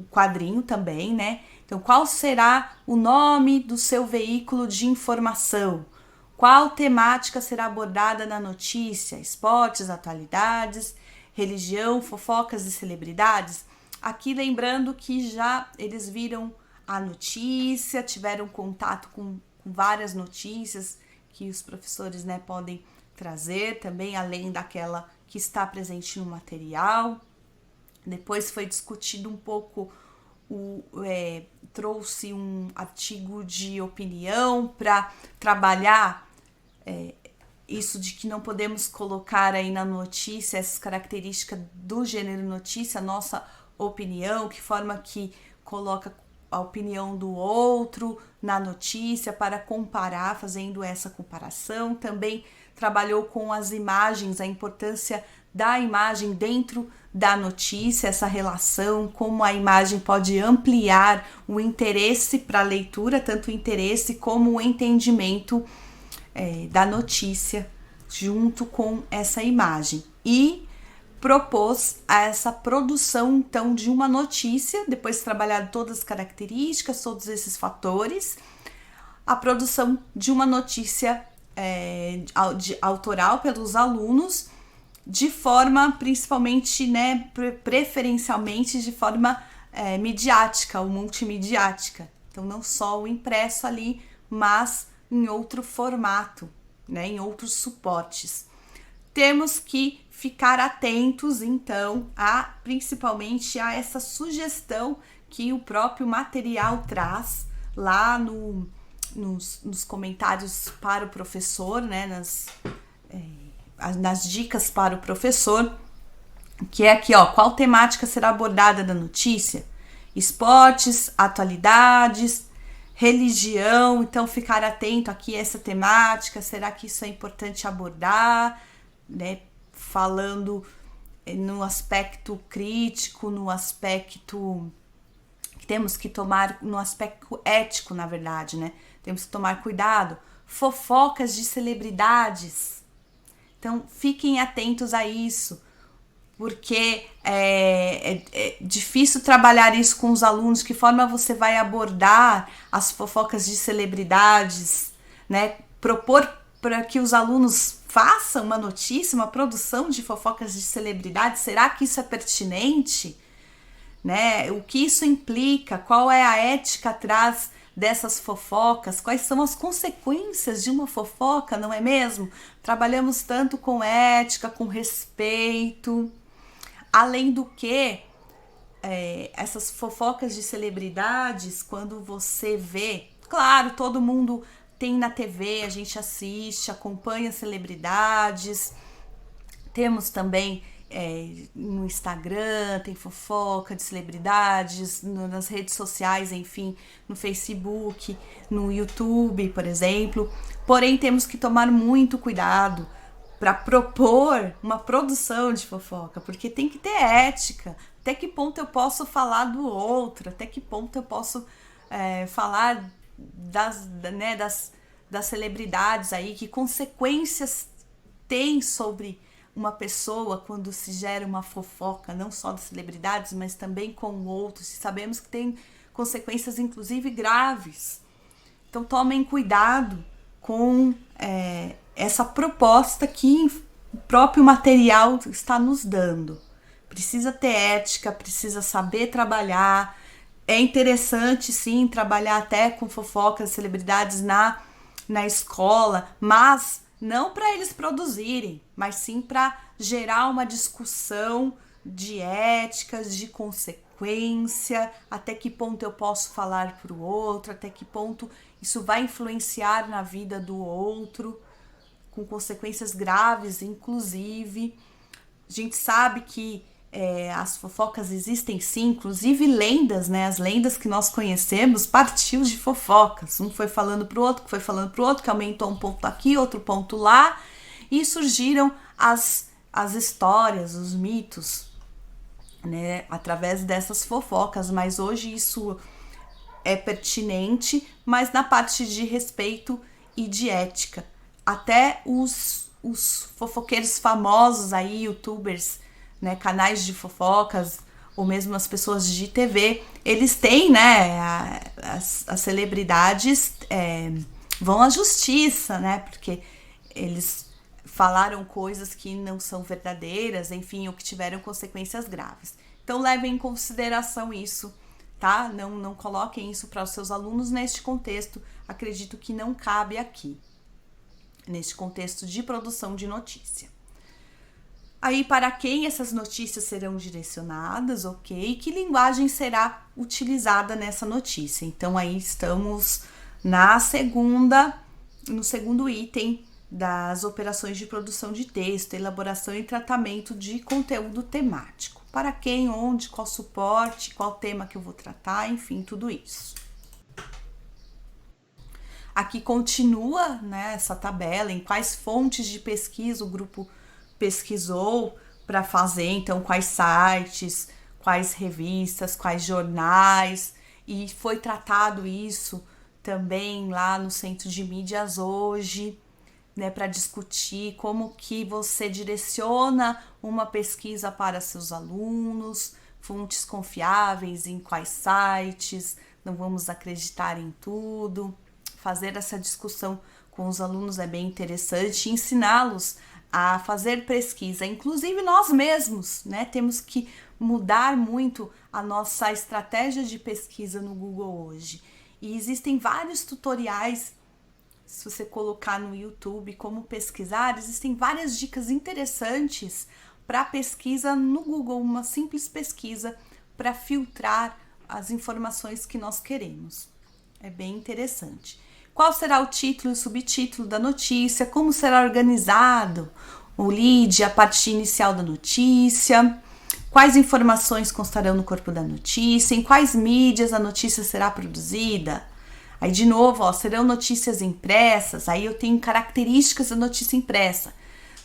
Speaker 1: quadrinho também, né? Então, qual será o nome do seu veículo de informação? Qual temática será abordada na notícia? Esportes, atualidades, religião, fofocas e celebridades? Aqui lembrando que já eles viram a notícia, tiveram contato com várias notícias que os professores, né, podem trazer também, além daquela que está presente no material. Depois foi discutido um pouco, trouxe um artigo de opinião para trabalhar isso de que não podemos colocar aí na notícia essas características do gênero notícia, nossa opinião, que forma que coloca a opinião do outro na notícia para comparar, fazendo essa comparação. Também trabalhou com as imagens, a importância da imagem dentro da notícia, essa relação, como a imagem pode ampliar o interesse para a leitura, tanto o interesse como o entendimento da notícia junto com essa imagem. E propôs a essa produção, então, de uma notícia, depois de trabalhar todas as características, todos esses fatores, a produção de uma notícia autoral pelos alunos, de forma, principalmente, né, preferencialmente de forma midiática ou multimediática. Então, não só o impresso ali, mas em outro formato, né, em outros suportes. Temos que ficar atentos, então, principalmente a essa sugestão que o próprio material traz lá nos comentários para o professor, né, nas dicas para o professor, que é aqui, ó, qual temática será abordada da notícia? Esportes, atualidades, religião. Então, ficar atento aqui a essa temática, será que isso é importante abordar, né? Falando no aspecto crítico, no aspecto que temos que tomar, no aspecto ético, na verdade, né? Temos que tomar cuidado. Fofocas de celebridades. Então, fiquem atentos a isso, porque é difícil trabalhar isso com os alunos. Que forma você vai abordar as fofocas de celebridades, né? Propor para que os alunos façam uma notícia, uma produção de fofocas de celebridades. Será que isso é pertinente? Né? O que isso implica? Qual é a ética atrás dessas fofocas? Quais são as consequências de uma fofoca, não é mesmo? Trabalhamos tanto com ética, com respeito. Além do que, essas fofocas de celebridades, quando você vê, claro, todo mundo tem na TV, a gente assiste, acompanha celebridades. Temos também no Instagram, tem fofoca de celebridades, nas redes sociais, enfim, no Facebook, no YouTube, por exemplo. Porém, temos que tomar muito cuidado para propor uma produção de fofoca, porque tem que ter ética. Até que ponto eu posso falar do outro? Até que ponto eu posso falar das celebridades aí? Que consequências tem sobre uma pessoa quando se gera uma fofoca, não só das celebridades, mas também com outros? E sabemos que tem consequências, inclusive, graves. Então, tomem cuidado com essa proposta que o próprio material está nos dando. Precisa ter ética, precisa saber trabalhar. É interessante, sim, trabalhar até com fofocas, celebridades na escola, mas não para eles produzirem, mas sim para gerar uma discussão de éticas, de consequência, até que ponto eu posso falar para o outro, até que ponto isso vai influenciar na vida do outro, com consequências graves, inclusive. A gente sabe que as fofocas existem sim, inclusive lendas, né? As lendas que nós conhecemos partiu de fofocas. Um foi falando pro outro, que foi falando pro outro, que aumentou um ponto aqui, outro ponto lá, e surgiram as histórias, os mitos, né? Através dessas fofocas. Mas hoje isso é pertinente, mas na parte de respeito e de ética. Até os fofoqueiros famosos aí, youtubers, né, canais de fofocas, ou mesmo as pessoas de TV, eles têm, né, as celebridades vão à justiça, né, porque eles falaram coisas que não são verdadeiras, enfim, ou que tiveram consequências graves. Então, levem em consideração isso, tá? Não coloquem isso para os seus alunos neste contexto. Acredito que não cabe aqui, neste contexto de produção de notícia. Aí, para quem essas notícias serão direcionadas, ok? Que linguagem será utilizada nessa notícia? Então, aí estamos no segundo item das operações de produção de texto, elaboração e tratamento de conteúdo temático. para quem, onde, qual suporte, qual tema que eu vou tratar, enfim, tudo isso. Aqui continua, né, essa tabela em quais fontes de pesquisa o grupo pesquisou para fazer, então quais sites, quais revistas, quais jornais, e foi tratado isso também lá no Centro de Mídias hoje, né, para discutir como que você direciona uma pesquisa para seus alunos, fontes confiáveis em quais sites, não vamos acreditar em tudo. Fazer essa discussão com os alunos é bem interessante, ensiná-los a fazer pesquisa, inclusive nós mesmos, né? Temos que mudar muito a nossa estratégia de pesquisa no Google hoje. E existem vários tutoriais, se você colocar no YouTube como pesquisar, existem várias dicas interessantes para pesquisa no Google, uma simples pesquisa para filtrar as informações que nós queremos. É bem interessante. Qual será o título e subtítulo da notícia? Como será organizado o lead, a parte inicial da notícia? Quais informações constarão no corpo da notícia? Em quais mídias a notícia será produzida? Aí, de novo, ó, serão notícias impressas. Aí eu tenho características da notícia impressa.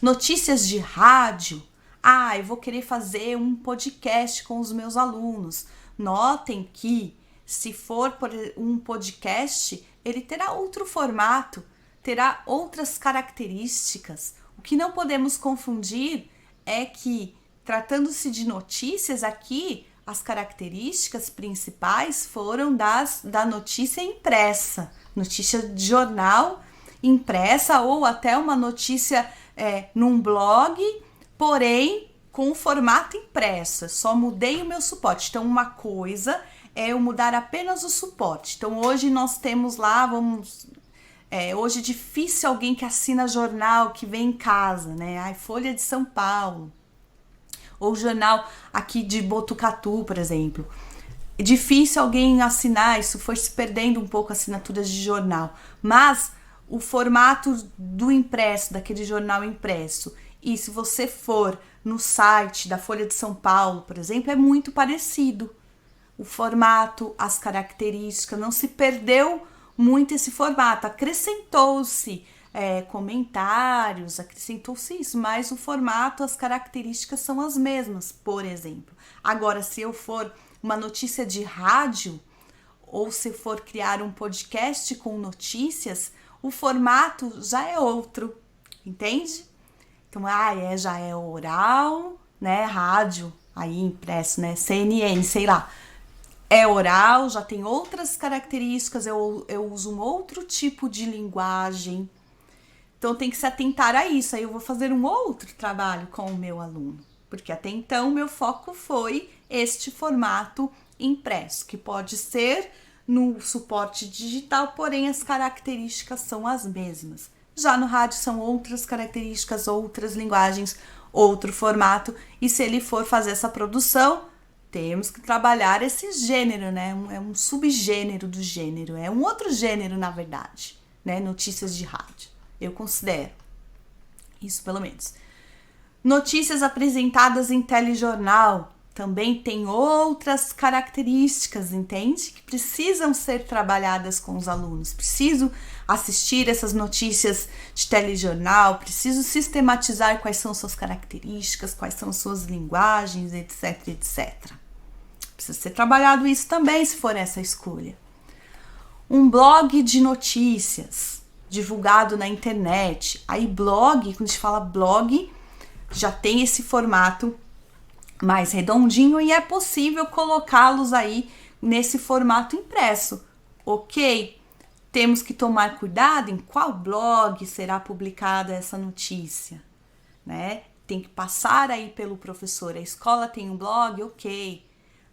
Speaker 1: Notícias de rádio. Ah, eu vou querer fazer um podcast com os meus alunos. Notem que, se for por um podcast, ele terá outro formato, terá outras características. O que não podemos confundir é que, tratando-se de notícias aqui, as características principais foram da notícia impressa, notícia de jornal impressa ou até uma notícia num blog, porém com o formato impresso. Só mudei o meu suporte. Então, uma coisa é eu mudar apenas o suporte. Então, hoje nós temos lá, hoje é difícil alguém que assina jornal, que vem em casa, né? Ai, Folha de São Paulo. Ou jornal aqui de Botucatu, por exemplo. É difícil alguém assinar, isso foi se perdendo um pouco assinaturas de jornal. Mas o formato do impresso, daquele jornal impresso, e se você for no site da Folha de São Paulo, por exemplo, é muito parecido. O formato, as características, não se perdeu muito esse formato, acrescentou-se comentários, acrescentou-se isso, mas o formato, as características são as mesmas, por exemplo. Agora, se eu for uma notícia de rádio, ou se for criar um podcast com notícias, o formato já é outro, entende? Então, já é oral, né, rádio, aí impresso, né, CNN, sei lá. É oral, já tem outras características, eu uso um outro tipo de linguagem. Então, tem que se atentar a isso. Aí eu vou fazer um outro trabalho com o meu aluno. Porque até então, meu foco foi este formato impresso, que pode ser no suporte digital, porém as características são as mesmas. Já no rádio são outras características, outras linguagens, outro formato. E se ele for fazer essa produção, temos que trabalhar esse gênero, né? É um subgênero do gênero, é um outro gênero, na verdade, né? Notícias de rádio. Eu considero isso, pelo menos. Notícias apresentadas em telejornal também tem outras características, entende? Que precisam ser trabalhadas com os alunos. Preciso assistir essas notícias de telejornal, preciso sistematizar quais são suas características, quais são suas linguagens, etc, etc. Precisa ser trabalhado isso também, se for essa a escolha. Um blog de notícias divulgado na internet. Aí blog, quando a gente fala blog, já tem esse formato mais redondinho e é possível colocá-los aí nesse formato impresso. Ok? Temos que tomar cuidado em qual blog será publicada essa notícia, né? Tem que passar aí pelo professor. A escola tem um blog, ok.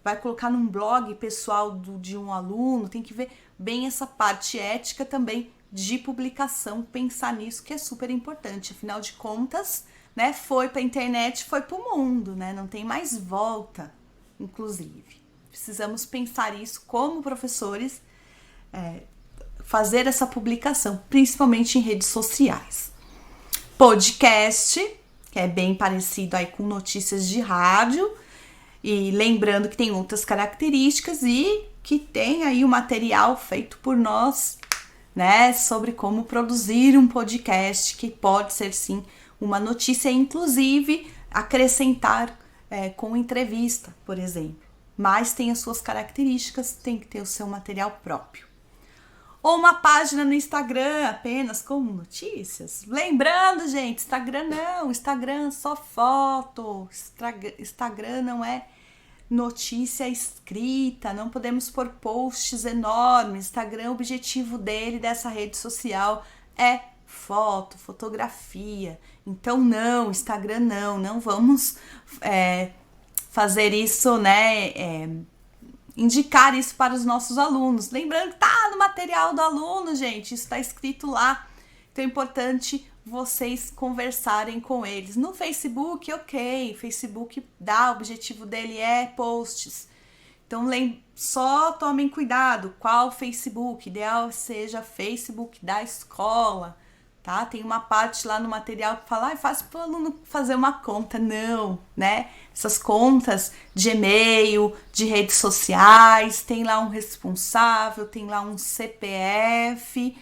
Speaker 1: Vai colocar num blog pessoal de um aluno, tem que ver bem essa parte ética também de publicação, pensar nisso que é super importante. Afinal de contas, né, foi para a internet, foi para o mundo, né? Não tem mais volta, inclusive. Precisamos pensar isso como professores, fazer essa publicação, principalmente em redes sociais. Podcast, que é bem parecido aí com notícias de rádio, E lembrando que tem outras características e que tem aí o material feito por nós, né, sobre como produzir um podcast, que pode ser sim uma notícia, inclusive acrescentar com entrevista, por exemplo. Mas tem as suas características, tem que ter o seu material próprio. Ou uma página no Instagram apenas com notícias. Lembrando, gente, Instagram não, Instagram só foto, Instagram não é notícia escrita, não podemos pôr posts enormes. Instagram, o objetivo dessa rede social é foto, fotografia. Então não, Instagram não vamos fazer isso, né, indicar isso para os nossos alunos. Lembrando que tá no material do aluno, gente, isso está escrito lá. Então é importante vocês conversarem com eles. No Facebook, ok, Facebook o objetivo dele é posts. Então só tomem cuidado, qual Facebook, ideal seja Facebook da escola, tá? Tem uma parte lá no material que fala, faz para o aluno fazer uma conta. Não, né? Essas contas de e-mail, de redes sociais, tem lá um responsável, tem lá um CPF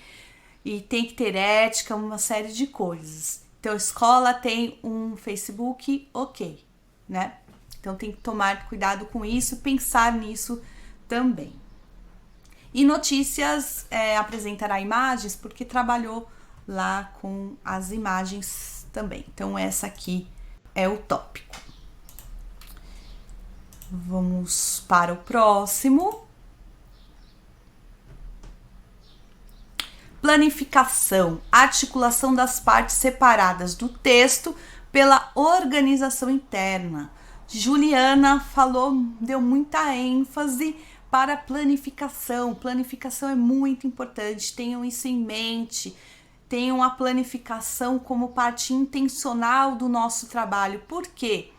Speaker 1: e tem que ter ética, uma série de coisas. Então, a escola tem um Facebook, ok, né? Então, tem que tomar cuidado com isso, pensar nisso também. E notícias apresentará imagens, porque trabalhou lá com as imagens também. Então, essa aqui é o tópico. Vamos para o próximo. Planificação, articulação das partes separadas do texto pela organização interna. Juliana deu muita ênfase para planificação. Planificação é muito importante, tenham isso em mente. Tenham a planificação como parte intencional do nosso trabalho. Por quê?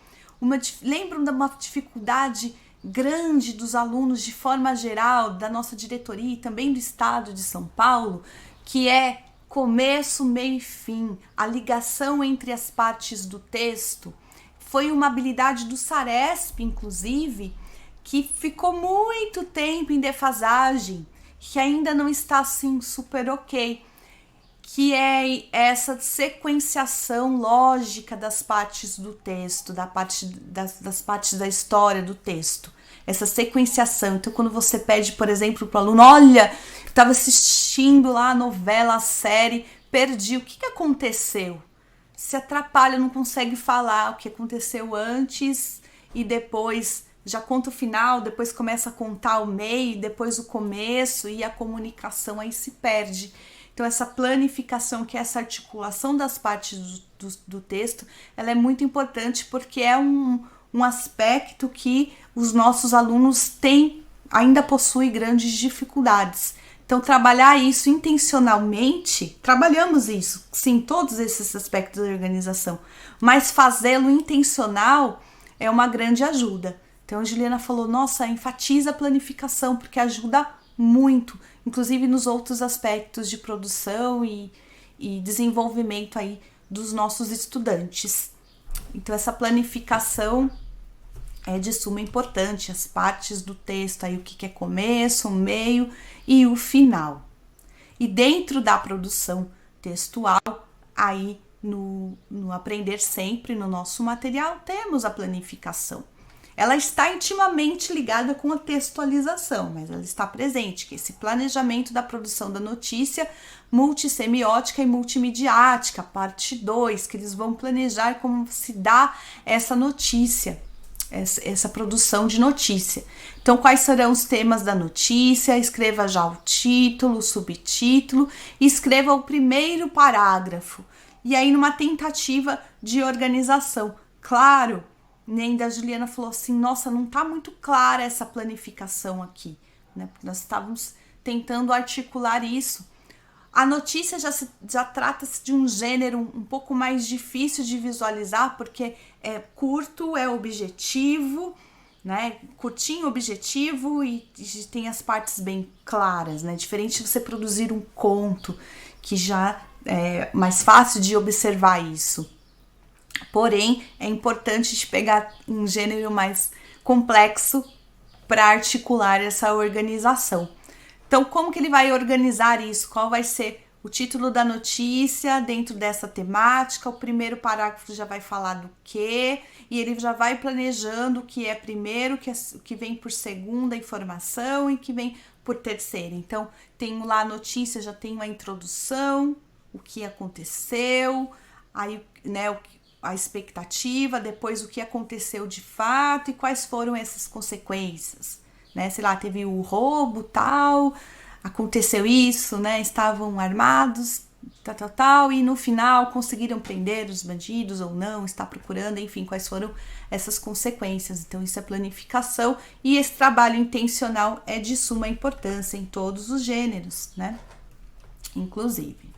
Speaker 1: Lembram de uma dificuldade grande dos alunos de forma geral, da nossa diretoria e também do estado de São Paulo, que é começo, meio e fim, a ligação entre as partes do texto. Foi uma habilidade do Saresp, inclusive, que ficou muito tempo em defasagem, que ainda não está assim super ok, que é essa sequenciação lógica das partes do texto, das partes da história do texto. Essa sequenciação. Então, quando você pede, por exemplo, para o aluno, olha, estava assistindo lá a novela, a série, perdi, o que aconteceu? Se atrapalha, não consegue falar o que aconteceu antes e depois já conta o final, depois começa a contar o meio, depois o começo e a comunicação aí se perde. Então, essa planificação, que é essa articulação das partes do texto, ela é muito importante porque é um aspecto que os nossos alunos ainda possuem grandes dificuldades. Então, trabalhar isso intencionalmente, trabalhamos isso, sim, todos esses aspectos da organização, mas fazê-lo intencional é uma grande ajuda. Então, a Juliana falou, nossa, enfatiza a planificação, porque ajuda muito, inclusive nos outros aspectos de produção e desenvolvimento aí dos nossos estudantes. Então, essa planificação é de suma importância, as partes do texto, aí o que é começo, o meio e o final. E dentro da produção textual, aí no Aprender Sempre, no nosso material, temos a planificação. Ela está intimamente ligada com a textualização, mas ela está presente, que é esse planejamento da produção da notícia multissemiótica e multimediática, parte 2, que eles vão planejar como se dá essa notícia, essa produção de notícia. Então, quais serão os temas da notícia? Escreva já o título, o subtítulo, e escreva o primeiro parágrafo. E aí, numa tentativa de organização. Claro, nem da Juliana falou assim, nossa, não tá muito clara essa planificação aqui, né? Porque nós estávamos tentando articular isso. A notícia já trata-se de um gênero um pouco mais difícil de visualizar, porque é curto, é objetivo, né? Curtinho, objetivo e tem as partes bem claras, né? Diferente de você produzir um conto, que já é mais fácil de observar isso. Porém, é importante de pegar um gênero mais complexo para articular essa organização. Então, como que ele vai organizar isso? Qual vai ser o título da notícia dentro dessa temática? O primeiro parágrafo já vai falar do quê? E ele já vai planejando o que é primeiro, o que vem por segunda informação e que vem por terceira. Então, tenho lá a notícia, já tenho a introdução, o que aconteceu, aí, né, a expectativa, depois o que aconteceu de fato e quais foram essas consequências, né? Sei lá, teve o roubo, tal, aconteceu isso, né? Estavam armados, tal, e no final conseguiram prender os bandidos ou não, está procurando, enfim, quais foram essas consequências. Então, isso é planificação e esse trabalho intencional é de suma importância em todos os gêneros, né? Inclusive.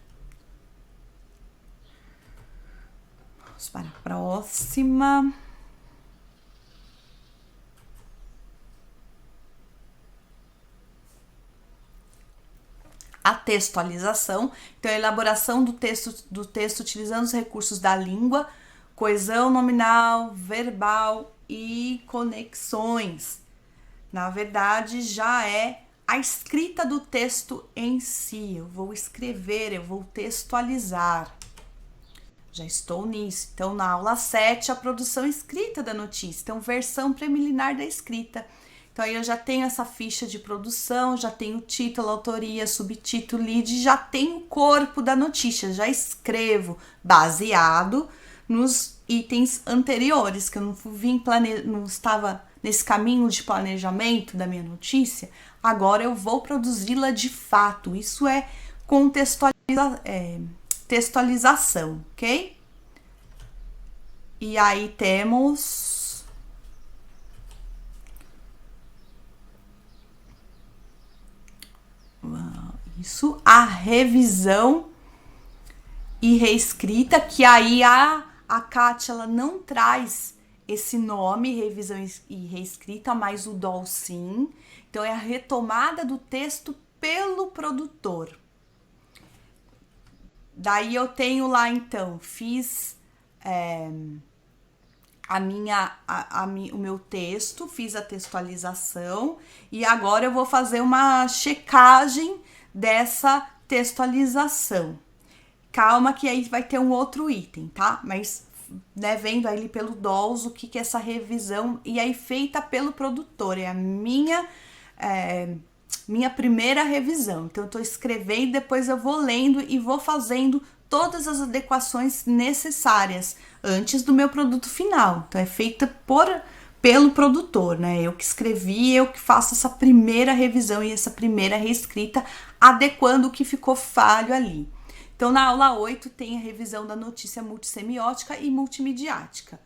Speaker 1: Vamos para a próxima. A textualização, então a elaboração do texto utilizando os recursos da língua, coesão nominal, verbal e conexões. Na verdade, já é a escrita do texto em si. Eu vou escrever, eu vou textualizar. Já estou nisso. Então, na aula 7, a produção escrita da notícia. Então, versão preliminar da escrita. Então, aí eu já tenho essa ficha de produção, já tenho título, autoria, subtítulo, lead, já tenho o corpo da notícia, já escrevo baseado nos itens anteriores, que eu não estava nesse caminho de planejamento da minha notícia, agora eu vou produzi-la de fato. Isso é textualização, ok? E aí temos isso, a revisão e reescrita, que aí a Kátia, ela não traz esse nome, revisão e reescrita, mas o DOL sim. Então, é a retomada do texto pelo produtor. Daí eu tenho lá, então, fiz o meu texto, fiz a textualização e agora eu vou fazer uma checagem dessa textualização. Calma que aí vai ter um outro item, tá? Mas, né, vendo aí pelo DOLS o que é essa revisão e aí feita pelo produtor, é a minha primeira revisão. Então, eu tô escrevendo, depois eu vou lendo e vou fazendo todas as adequações necessárias antes do meu produto final. Então, é feita pelo produtor, né? Eu que escrevi, eu que faço essa primeira revisão e essa primeira reescrita, adequando o que ficou falho ali. Então, na aula 8 tem a revisão da notícia multissemiótica e multimediática.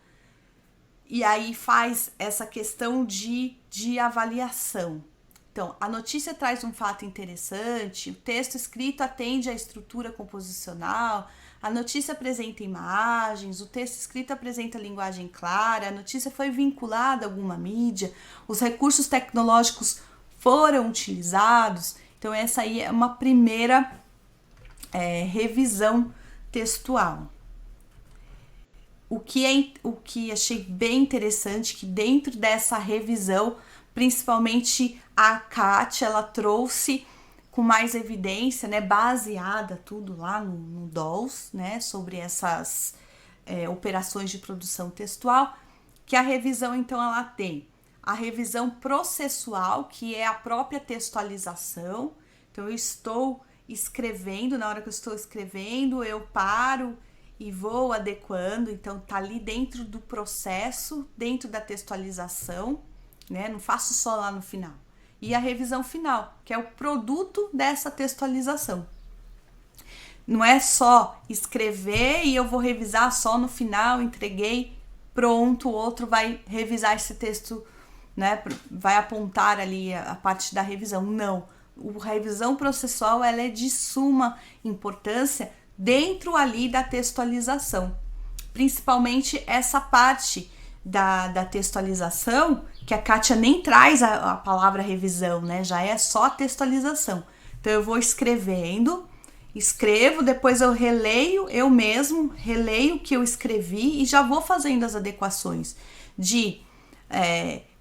Speaker 1: E aí faz essa questão de avaliação. Então, a notícia traz um fato interessante, o texto escrito atende à estrutura composicional, a notícia apresenta imagens, o texto escrito apresenta linguagem clara, a notícia foi vinculada a alguma mídia, os recursos tecnológicos foram utilizados. Então, essa aí é uma primeira revisão textual. O que achei bem interessante, que dentro dessa revisão, principalmente a Kátia, ela trouxe com mais evidência, né, baseada tudo lá no DOLS, né, sobre essas operações de produção textual, que a revisão, então, ela tem a revisão processual, que é a própria textualização. Então, eu estou escrevendo, na hora que eu estou escrevendo, eu paro e vou adequando, então tá ali dentro do processo, dentro da textualização, né? Não faço só lá no final. E a revisão final, que é o produto dessa textualização. Não é só escrever e eu vou revisar só no final, entreguei, pronto, o outro vai revisar esse texto, né? Vai apontar ali a parte da revisão. Não. A revisão processual, ela é de suma importância dentro ali da textualização. Principalmente essa parte da textualização, que a Kátia nem traz a palavra revisão, né? Já é só a textualização. Então, eu vou escrevo, depois eu releio, eu mesmo releio o que eu escrevi e já vou fazendo as adequações de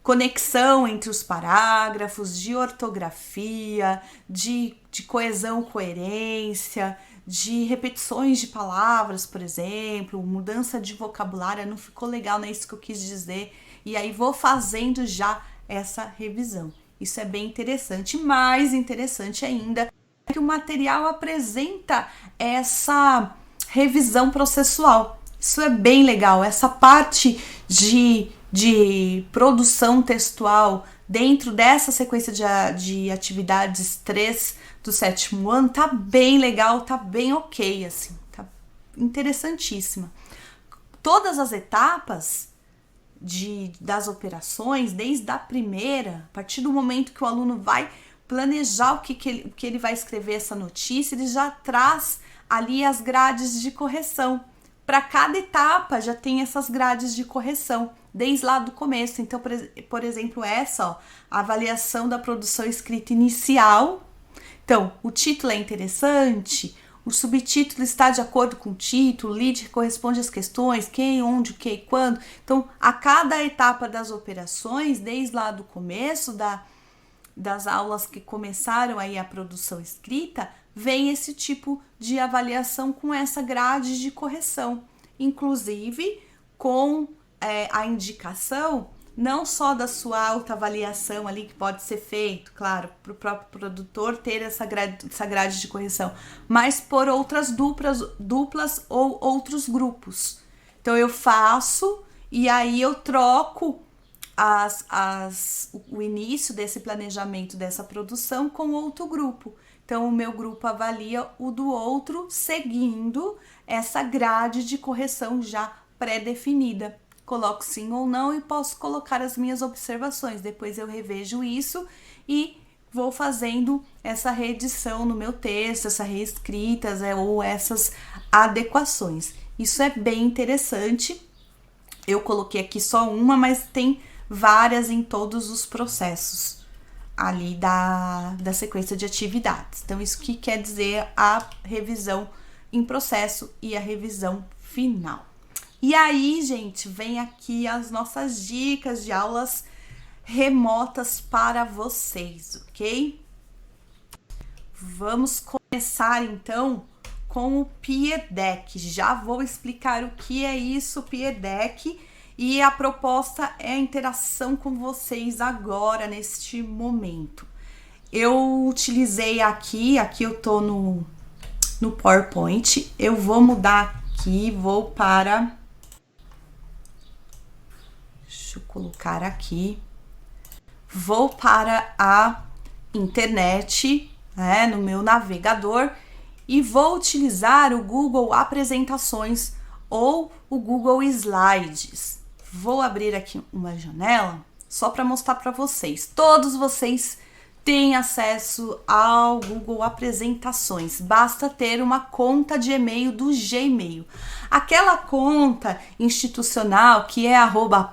Speaker 1: conexão entre os parágrafos, de ortografia, de coesão, coerência, de repetições de palavras, por exemplo, mudança de vocabulário, não ficou legal, não é isso que eu quis dizer. E aí vou fazendo já essa revisão. Isso é bem interessante. Mais interessante ainda é que o material apresenta essa revisão processual. Isso é bem legal. Essa parte de produção textual dentro dessa sequência de atividades 3 do 7º ano tá bem legal, tá bem ok, assim, tá interessantíssima. Todas as etapas das operações, desde a primeira, a partir do momento que o aluno vai planejar o que ele vai escrever essa notícia, ele já traz ali as grades de correção. Para cada etapa já tem essas grades de correção, desde lá do começo. Então, por exemplo, essa, ó, a avaliação da produção escrita inicial. Então, o título é interessante, o subtítulo está de acordo com o título, o lead corresponde às questões, quem, onde, o que e quando. Então, a cada etapa das operações, desde lá do começo das aulas que começaram aí a produção escrita, vem esse tipo de avaliação com essa grade de correção, inclusive com a indicação não só da sua autoavaliação ali, que pode ser feito, claro, para o próprio produtor ter essa grade de correção, mas por outras duplas ou outros grupos. Então eu faço e aí eu troco o início desse planejamento dessa produção com outro grupo. Então, o meu grupo avalia o do outro seguindo essa grade de correção já pré-definida. Coloco sim ou não e posso colocar as minhas observações. Depois eu revejo isso e vou fazendo essa reedição no meu texto, essa reescritas ou essas adequações. Isso é bem interessante. Eu coloquei aqui só uma, mas tem várias em todos os processos ali da sequência de atividades. Então, isso que quer dizer a revisão em processo e a revisão final. E aí, gente, vem aqui as nossas dicas de aulas remotas para vocês, ok? Vamos começar, então, com o Peer Deck. Já vou explicar o que é isso, o Peer Deck, e a proposta é a interação com vocês agora, neste momento. Eu utilizei aqui eu tô no PowerPoint, eu vou mudar aqui, vou para... Deixa eu colocar aqui. Vou para a internet, né, no meu navegador, e vou utilizar o Google Apresentações ou o Google Slides. Vou abrir aqui uma janela só para mostrar para vocês. Todos vocês têm acesso ao Google Apresentações. Basta ter uma conta de e-mail do Gmail. Aquela conta institucional que é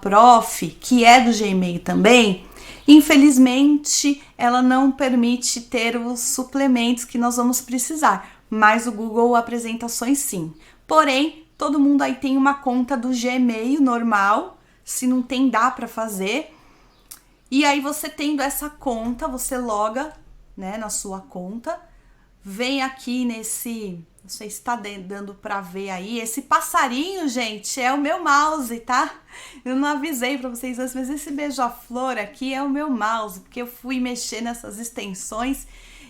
Speaker 1: @prof, que é do Gmail também, infelizmente ela não permite ter os suplementos que nós vamos precisar, mas o Google Apresentações sim. Porém, todo mundo aí tem uma conta do Gmail normal, se não tem, dá para fazer. E aí você tendo essa conta, você loga, né, na sua conta, vem aqui nesse, não sei se tá dando para ver aí, esse passarinho, gente, é o meu mouse, tá? Eu não avisei para vocês antes, mas esse beija-flor aqui é o meu mouse, porque eu fui mexer nessas extensões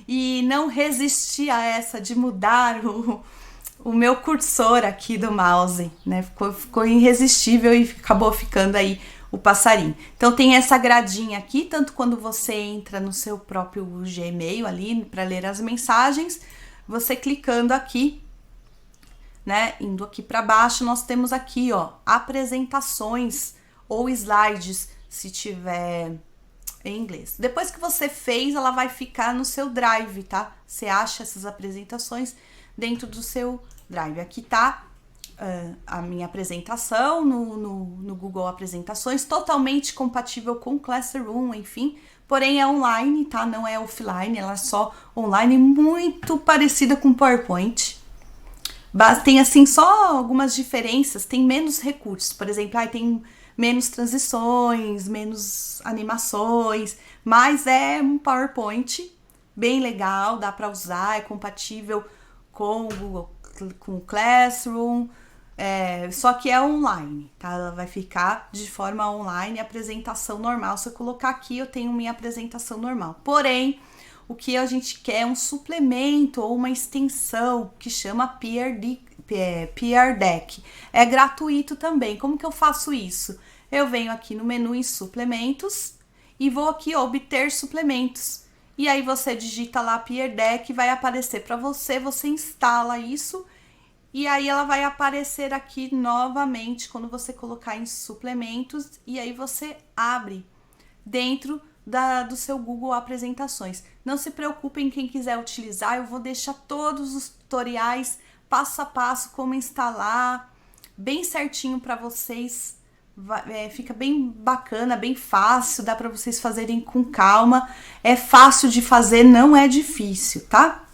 Speaker 1: e não resisti a essa de mudar o meu cursor aqui do mouse, né? Ficou irresistível e acabou ficando aí o passarinho. Então tem essa gradinha aqui, tanto quando você entra no seu próprio Gmail ali para ler as mensagens, você clicando aqui, né, indo aqui para baixo, nós temos aqui, ó, apresentações ou slides, se tiver em inglês. Depois que você fez, ela vai ficar no seu Drive, tá? Você acha essas apresentações dentro do seu Drive. Aqui tá a minha apresentação no Google Apresentações, totalmente compatível com Classroom, enfim, porém é online, tá? Não é offline, ela é só online, muito parecida com PowerPoint. Tem assim só algumas diferenças, tem menos recursos, por exemplo, tem menos transições, menos animações, mas é um PowerPoint bem legal, dá para usar, é compatível com o Google, com o Classroom, só que é online, tá? Ela vai ficar de forma online, apresentação normal. Se eu colocar aqui, eu tenho minha apresentação normal. Porém, o que a gente quer é um suplemento ou uma extensão que chama Peer Deck. É gratuito também. Como que eu faço isso? Eu venho aqui no menu em suplementos e vou aqui obter suplementos. E aí você digita lá Peer Deck, vai aparecer para você, você instala isso e aí ela vai aparecer aqui novamente quando você colocar em suplementos e aí você abre dentro do seu Google Apresentações. Não se preocupem, quem quiser utilizar, eu vou deixar todos os tutoriais passo a passo, como instalar, bem certinho para vocês. Fica bem bacana, bem fácil, dá para vocês fazerem com calma. É fácil de fazer, não é difícil, tá?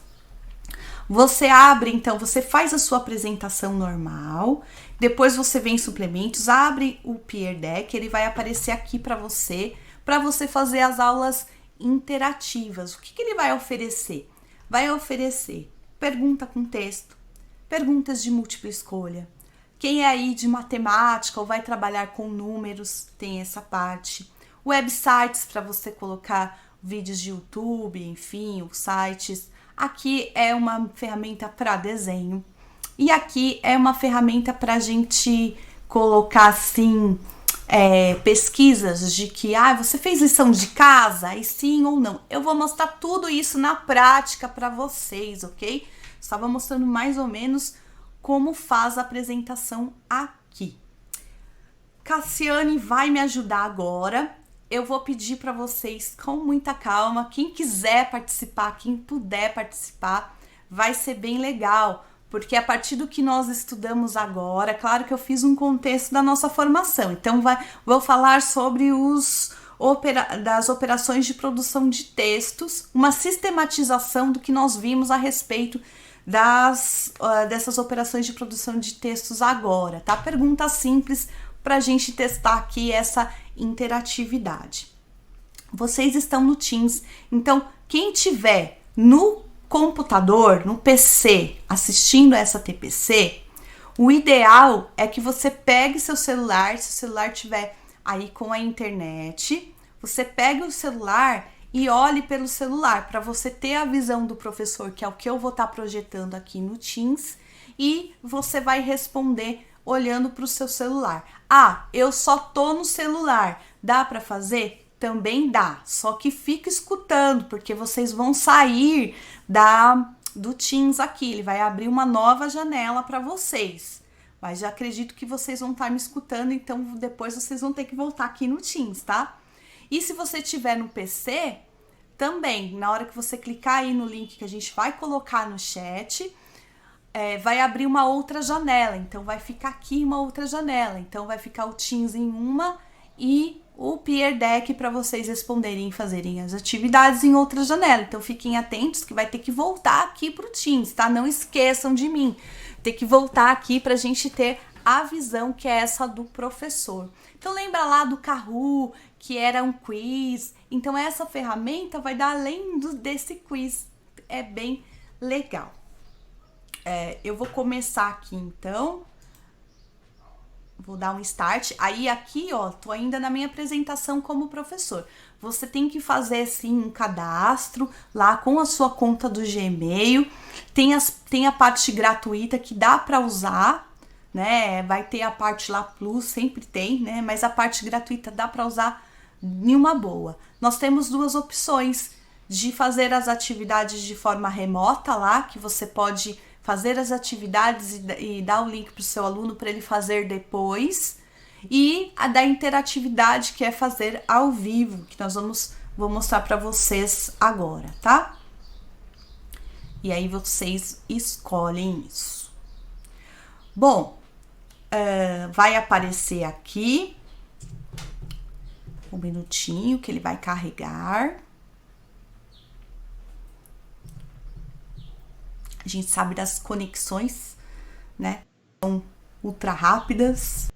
Speaker 1: Você abre, então, você faz a sua apresentação normal, depois você vem em suplementos, abre o Peer Deck, ele vai aparecer aqui para você fazer as aulas interativas. O que ele vai oferecer? Vai oferecer pergunta com texto, perguntas de múltipla escolha. Quem é aí de matemática ou vai trabalhar com números, tem essa parte. Websites para você colocar vídeos de YouTube, enfim, os sites. Aqui é uma ferramenta para desenho. E aqui é uma ferramenta para a gente colocar assim, pesquisas de que você fez lição de casa? E sim ou não. Eu vou mostrar tudo isso na prática para vocês, ok? Estava mostrando mais ou menos como faz a apresentação aqui. Cassiane vai me ajudar agora. Eu vou pedir para vocês com muita calma, quem quiser participar, quem puder participar, vai ser bem legal, porque a partir do que nós estudamos agora, claro que eu fiz um contexto da nossa formação, então vou falar sobre das operações de produção de textos, uma sistematização do que nós vimos a respeito dessas operações de produção de textos agora, tá? Pergunta simples para a gente testar aqui essa interatividade. Vocês estão no Teams, então quem tiver no computador, no PC, assistindo essa TPC, o ideal é que você pegue seu celular, se o celular tiver aí com a internet, você pegue o celular e olhe pelo celular para você ter a visão do professor, que é o que eu vou estar projetando aqui no Teams, e você vai responder olhando para o seu celular. Eu só tô no celular. Dá para fazer? Também dá. Só que fica escutando, porque vocês vão sair do Teams aqui. Ele vai abrir uma nova janela para vocês. Mas já acredito que vocês vão estar me escutando, então depois vocês vão ter que voltar aqui no Teams, tá? E se você tiver no PC, também, na hora que você clicar aí no link que a gente vai colocar no chat, vai abrir uma outra janela, então vai ficar aqui uma outra janela, então vai ficar o Teams em uma e o Peer Deck para vocês responderem e fazerem as atividades em outra janela. Então fiquem atentos que vai ter que voltar aqui para o Teams, tá? Não esqueçam de mim, tem que voltar aqui para a gente ter a visão que é essa do professor. Então lembra lá do Kahoot, que era um quiz, então essa ferramenta vai dar além desse quiz, é bem legal. Eu vou começar aqui então, vou dar um start, aí aqui tô ainda na minha apresentação como professor. Você tem que fazer assim um cadastro lá com a sua conta do Gmail, tem a parte gratuita que dá para usar, né? Vai ter a parte lá Plus, sempre tem, né? Mas a parte gratuita dá para usar em uma boa. Nós temos duas opções de fazer as atividades de forma remota lá, que você pode fazer as atividades e dar o link para o seu aluno para ele fazer depois, e a da interatividade, que é fazer ao vivo, que vou mostrar para vocês agora, tá? E aí vocês escolhem isso. Bom, vai aparecer aqui um minutinho que ele vai carregar. A gente sabe das conexões né? São ultra rápidas.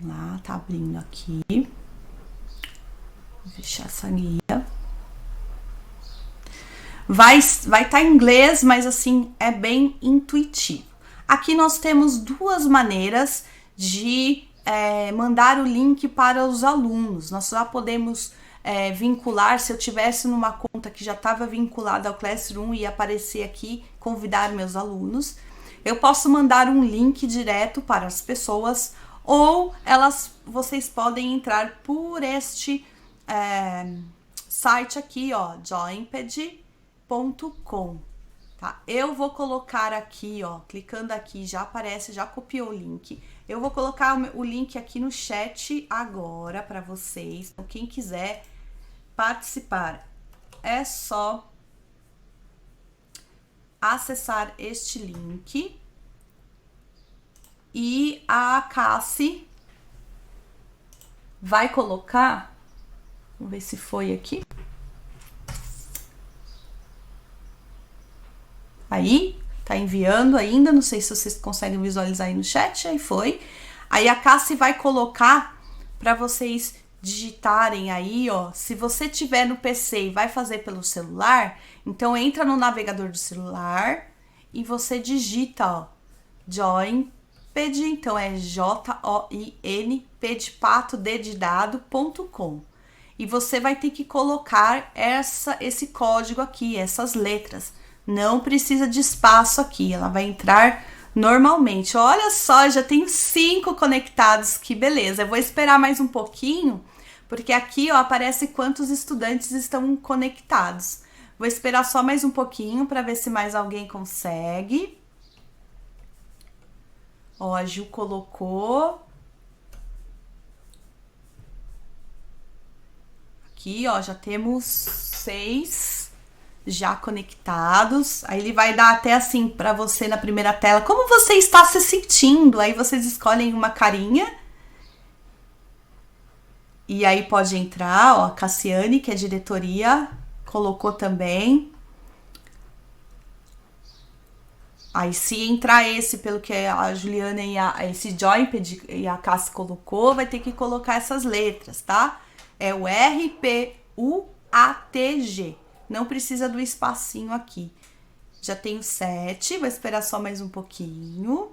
Speaker 1: Lá, tá abrindo aqui. Vou fechar essa guia. Vai estar em inglês, mas assim, é bem intuitivo. Aqui nós temos duas maneiras de mandar o link para os alunos. Nós já podemos vincular, se eu tivesse numa conta que já estava vinculada ao Classroom e aparecer aqui, convidar meus alunos. Eu posso mandar um link direto para as pessoas, ou vocês podem entrar por este site aqui, ó, joinped.com. Tá? Eu vou colocar aqui, ó, clicando aqui, já aparece, já copiou o link. Eu vou colocar o link aqui no chat agora para vocês. Então, quem quiser participar, é só acessar este link. E a Cassi vai colocar, vamos ver se foi aqui. Aí, tá enviando ainda, não sei se vocês conseguem visualizar aí no chat, aí foi. Aí a Cassi vai colocar para vocês digitarem aí, ó. Se você tiver no PC e vai fazer pelo celular, então entra no navegador do celular e você digita, ó, Joinped, então é Join, P de pato, D de dado.com. E você vai ter que colocar esse código aqui, essas letras. Não precisa de espaço aqui, ela vai entrar normalmente. Olha só, já tenho 5 conectados, que beleza. Eu vou esperar mais um pouquinho, porque aqui, ó, aparece quantos estudantes estão conectados. Vou esperar só mais um pouquinho para ver se mais alguém consegue. Ó, a Gil colocou. Aqui, ó, já temos 6 já conectados. Aí ele vai dar até assim para você na primeira tela, como você está se sentindo. Aí vocês escolhem uma carinha. E aí pode entrar, ó, a Cassiane, que é diretoria, colocou também. Aí se entrar esse, pelo que a Juliana e esse Joinped e a Cassi colocou, vai ter que colocar essas letras, tá? É o RPUATG. Não precisa do espacinho aqui. Já tenho 7, vou esperar só mais um pouquinho.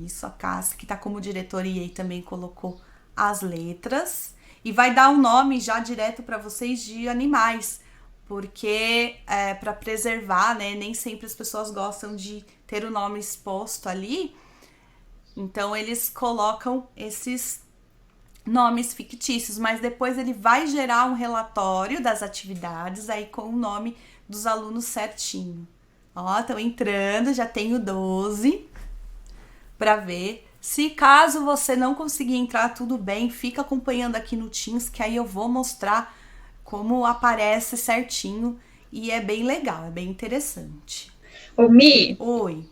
Speaker 1: Isso, a Cassi, que tá como diretoria e também colocou as letras. E vai dar um nome já direto para vocês de animais, porque para preservar, né? Nem sempre as pessoas gostam de ter o nome exposto ali. Então, eles colocam esses nomes fictícios, mas depois ele vai gerar um relatório das atividades aí com o nome dos alunos certinho. Ó, estão entrando, já tenho 12 para ver. Se caso você não conseguir entrar, tudo bem, fica acompanhando aqui no Teams, que aí eu vou mostrar como aparece certinho e é bem legal, é bem interessante.
Speaker 2: Ô, Mi.
Speaker 1: Oi.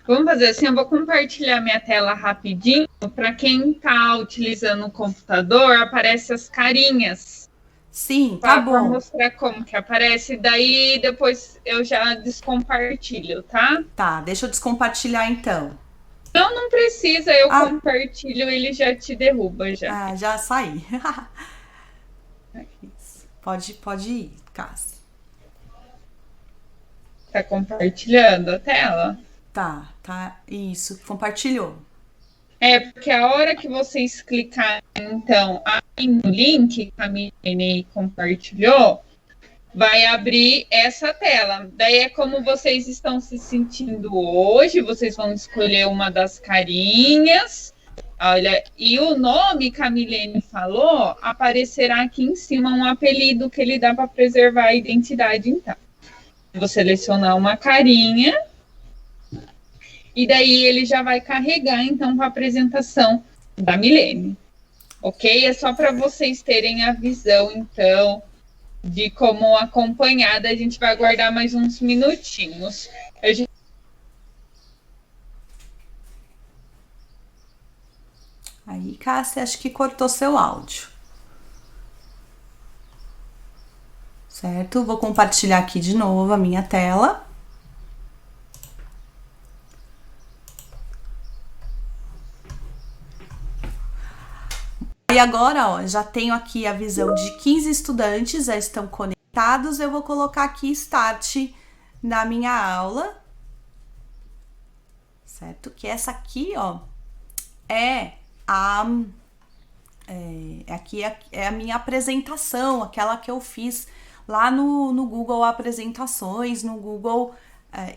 Speaker 2: Vamos fazer assim, eu vou compartilhar minha tela rapidinho. Para quem está utilizando o computador, aparece as carinhas.
Speaker 1: Sim, tá bom.
Speaker 2: Para mostrar como que aparece, daí depois eu já descompartilho, tá?
Speaker 1: Tá, deixa eu descompartilhar então.
Speaker 2: Não precisa, eu compartilho, ele já te derruba já.
Speaker 1: Ah, já saí. Pode ir, Cassi.
Speaker 2: Tá compartilhando a tela?
Speaker 1: Tá, isso, compartilhou.
Speaker 2: Porque a hora que vocês clicarem, então, aí no link que a Milene compartilhou, vai abrir essa tela. Daí é como vocês estão se sentindo hoje, vocês vão escolher uma das carinhas, olha, e o nome que a Milene falou, aparecerá aqui em cima um apelido que ele dá para preservar a identidade, então. Vou selecionar uma carinha, e daí ele já vai carregar, então, para a apresentação da Milene. Ok? É só para vocês terem a visão, então, de como acompanhada. A gente vai aguardar mais uns minutinhos.
Speaker 1: Aí, Cássia, acho que cortou seu áudio. Certo? Vou compartilhar aqui de novo a minha tela. E agora, ó, já tenho aqui a visão de 15 estudantes, já estão conectados. Eu vou colocar aqui Start na minha aula. Certo? Que essa aqui, ó, aqui é a minha apresentação, aquela que eu fiz lá no Google Apresentações, no Google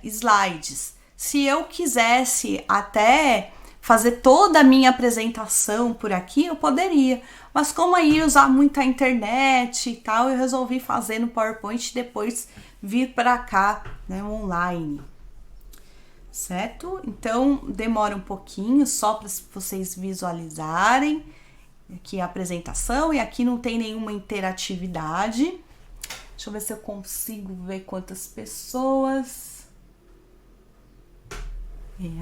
Speaker 1: Slides. Se eu quisesse até fazer toda a minha apresentação por aqui, eu poderia. Mas como aí usar muita internet e tal, eu resolvi fazer no PowerPoint e depois vir para cá, né, online. Certo? Então, demora um pouquinho só para vocês visualizarem aqui a apresentação, e aqui não tem nenhuma interatividade. Deixa eu ver se eu consigo ver quantas pessoas.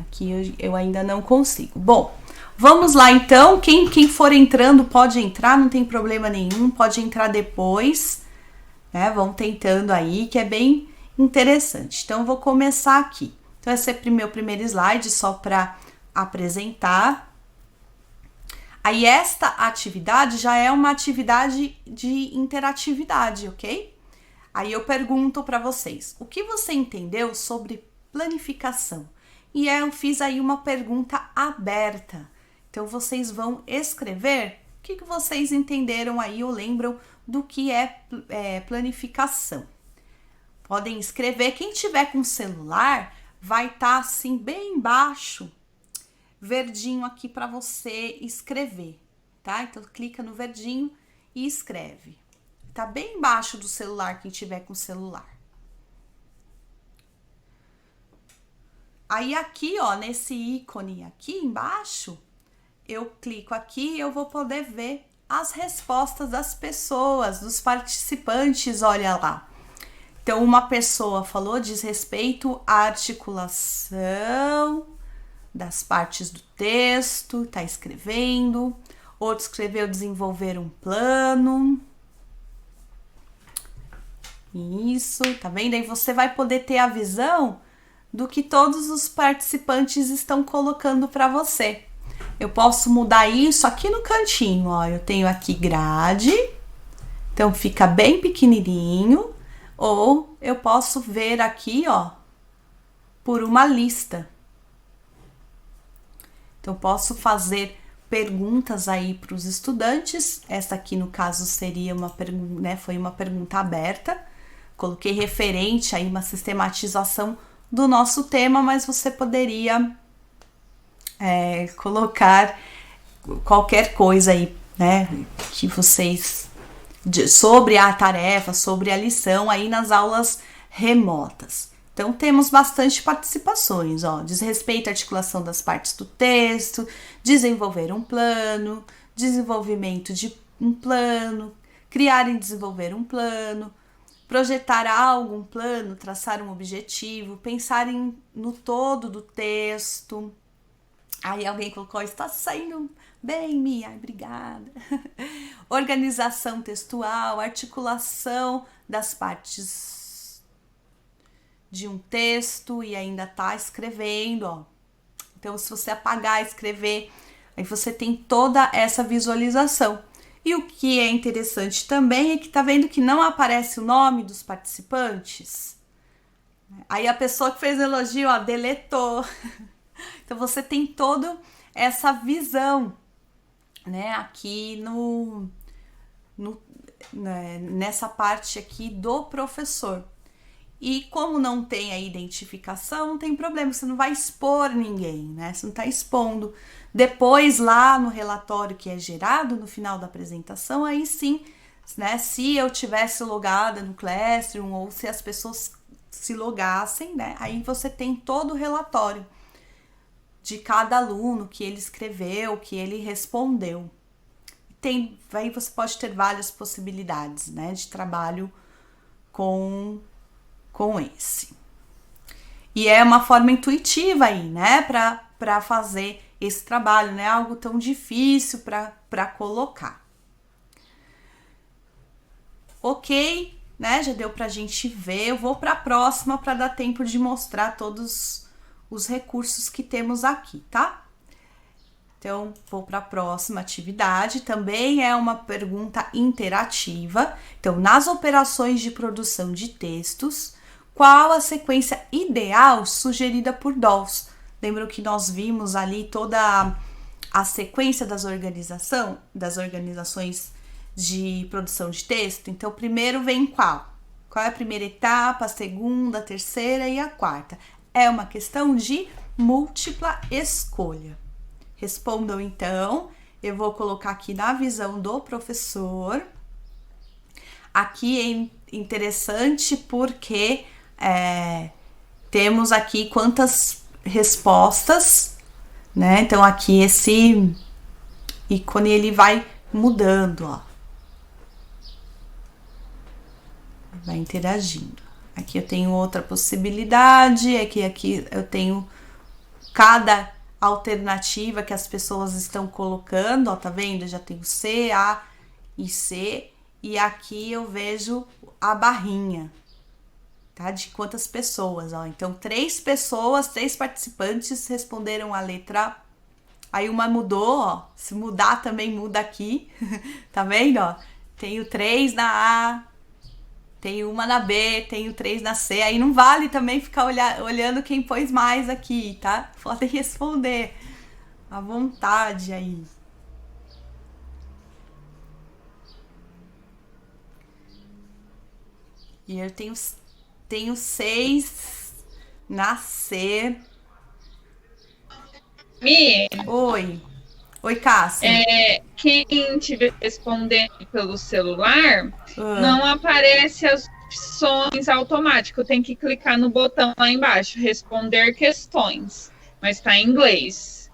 Speaker 1: Aqui eu ainda não consigo. Bom, vamos lá então. Quem for entrando pode entrar, não tem problema nenhum, pode entrar depois, né? Vão tentando aí, que é bem interessante. Então, eu vou começar aqui. Então, esse é meu primeiro slide, só para apresentar. Aí, esta atividade já é uma atividade de interatividade, ok? Aí, eu pergunto para vocês, o que você entendeu sobre planificação? E eu fiz aí uma pergunta aberta. Então, vocês vão escrever o que vocês entenderam aí ou lembram do que é planificação. Podem escrever. Quem tiver com celular, vai estar assim bem embaixo, verdinho aqui para você escrever, tá? Então, clica no verdinho e escreve. Tá bem embaixo do celular, quem tiver com celular. Aí, aqui, ó, nesse ícone aqui embaixo, eu clico aqui e eu vou poder ver as respostas das pessoas, dos participantes, olha lá. Então, uma pessoa falou diz respeito à articulação das partes do texto, tá escrevendo. Outro escreveu desenvolver um plano. Isso, tá vendo? Aí você vai poder ter a visão do que todos os participantes estão colocando para você. Eu posso mudar isso aqui no cantinho, ó. Eu tenho aqui grade, então fica bem pequenininho. Ou eu posso ver aqui, ó, por uma lista. Então, posso fazer perguntas aí para os estudantes. Essa aqui, no caso, seria uma pergunta, né? Foi uma pergunta aberta. Coloquei referente aí uma sistematização do nosso tema, mas você poderia colocar qualquer coisa aí, né? Que vocês sobre a tarefa, sobre a lição aí nas aulas remotas. Então, temos bastante participações, ó. Diz respeito à articulação das partes do texto, desenvolver um plano, desenvolvimento de um plano, criar e desenvolver um plano, projetar algo, um plano, traçar um objetivo, pensar no todo do texto. Aí alguém colocou, está saindo bem, Mia, obrigada. Organização textual, articulação das partes de um texto e ainda tá escrevendo, ó. Então, se você apagar, escrever, aí você tem toda essa visualização. E o que é interessante também é que tá vendo que não aparece o nome dos participantes? Aí a pessoa que fez elogio, ó, deletou. Então, você tem toda essa visão, né, aqui nessa parte aqui do professor. E como não tem a identificação, não tem problema, você não vai expor ninguém, né? Você não está expondo. Depois, lá no relatório que é gerado, no final da apresentação, aí sim, né? Se eu tivesse logada no Classroom ou se as pessoas se logassem, né? Aí você tem todo o relatório de cada aluno, que ele escreveu, que ele respondeu. Aí você pode ter várias possibilidades, né, de trabalho com esse. E é uma forma intuitiva aí, né, para fazer esse trabalho, não é algo tão difícil para colocar. Ok, né? Já deu pra gente ver. Eu vou para a próxima para dar tempo de mostrar todos os recursos que temos aqui, tá? Então, vou para a próxima atividade. Também é uma pergunta interativa. Então, nas operações de produção de textos, qual a sequência ideal sugerida por Dawes? Lembram que nós vimos ali toda a sequência das organizações de produção de texto? Então, primeiro vem qual? Qual é a primeira etapa, a segunda, a terceira e a quarta? É uma questão de múltipla escolha. Respondam então. Eu vou colocar aqui na visão do professor. Aqui é interessante porque temos aqui quantas respostas, né? Então aqui esse ícone ele vai mudando, ó. Vai interagindo. Aqui eu tenho outra possibilidade, aqui eu tenho cada alternativa que as pessoas estão colocando, ó, tá vendo? Eu já tenho C, A e C, e aqui eu vejo a barrinha, tá? De quantas pessoas, ó. Então, 3 participantes responderam a letra A. Aí uma mudou, ó. Se mudar também muda aqui, tá vendo, ó? Tenho 3 na A, tenho uma na B, tenho 3 na C. Aí não vale também ficar olhando quem pôs mais aqui, tá? Podem responder à vontade aí. E eu tenho 6 na C.
Speaker 2: Mi,
Speaker 1: Oi, Cássia.
Speaker 2: Quem estiver respondendo pelo celular, não aparece as opções automáticas. Tem que clicar no botão lá embaixo, responder questões. Mas está em inglês.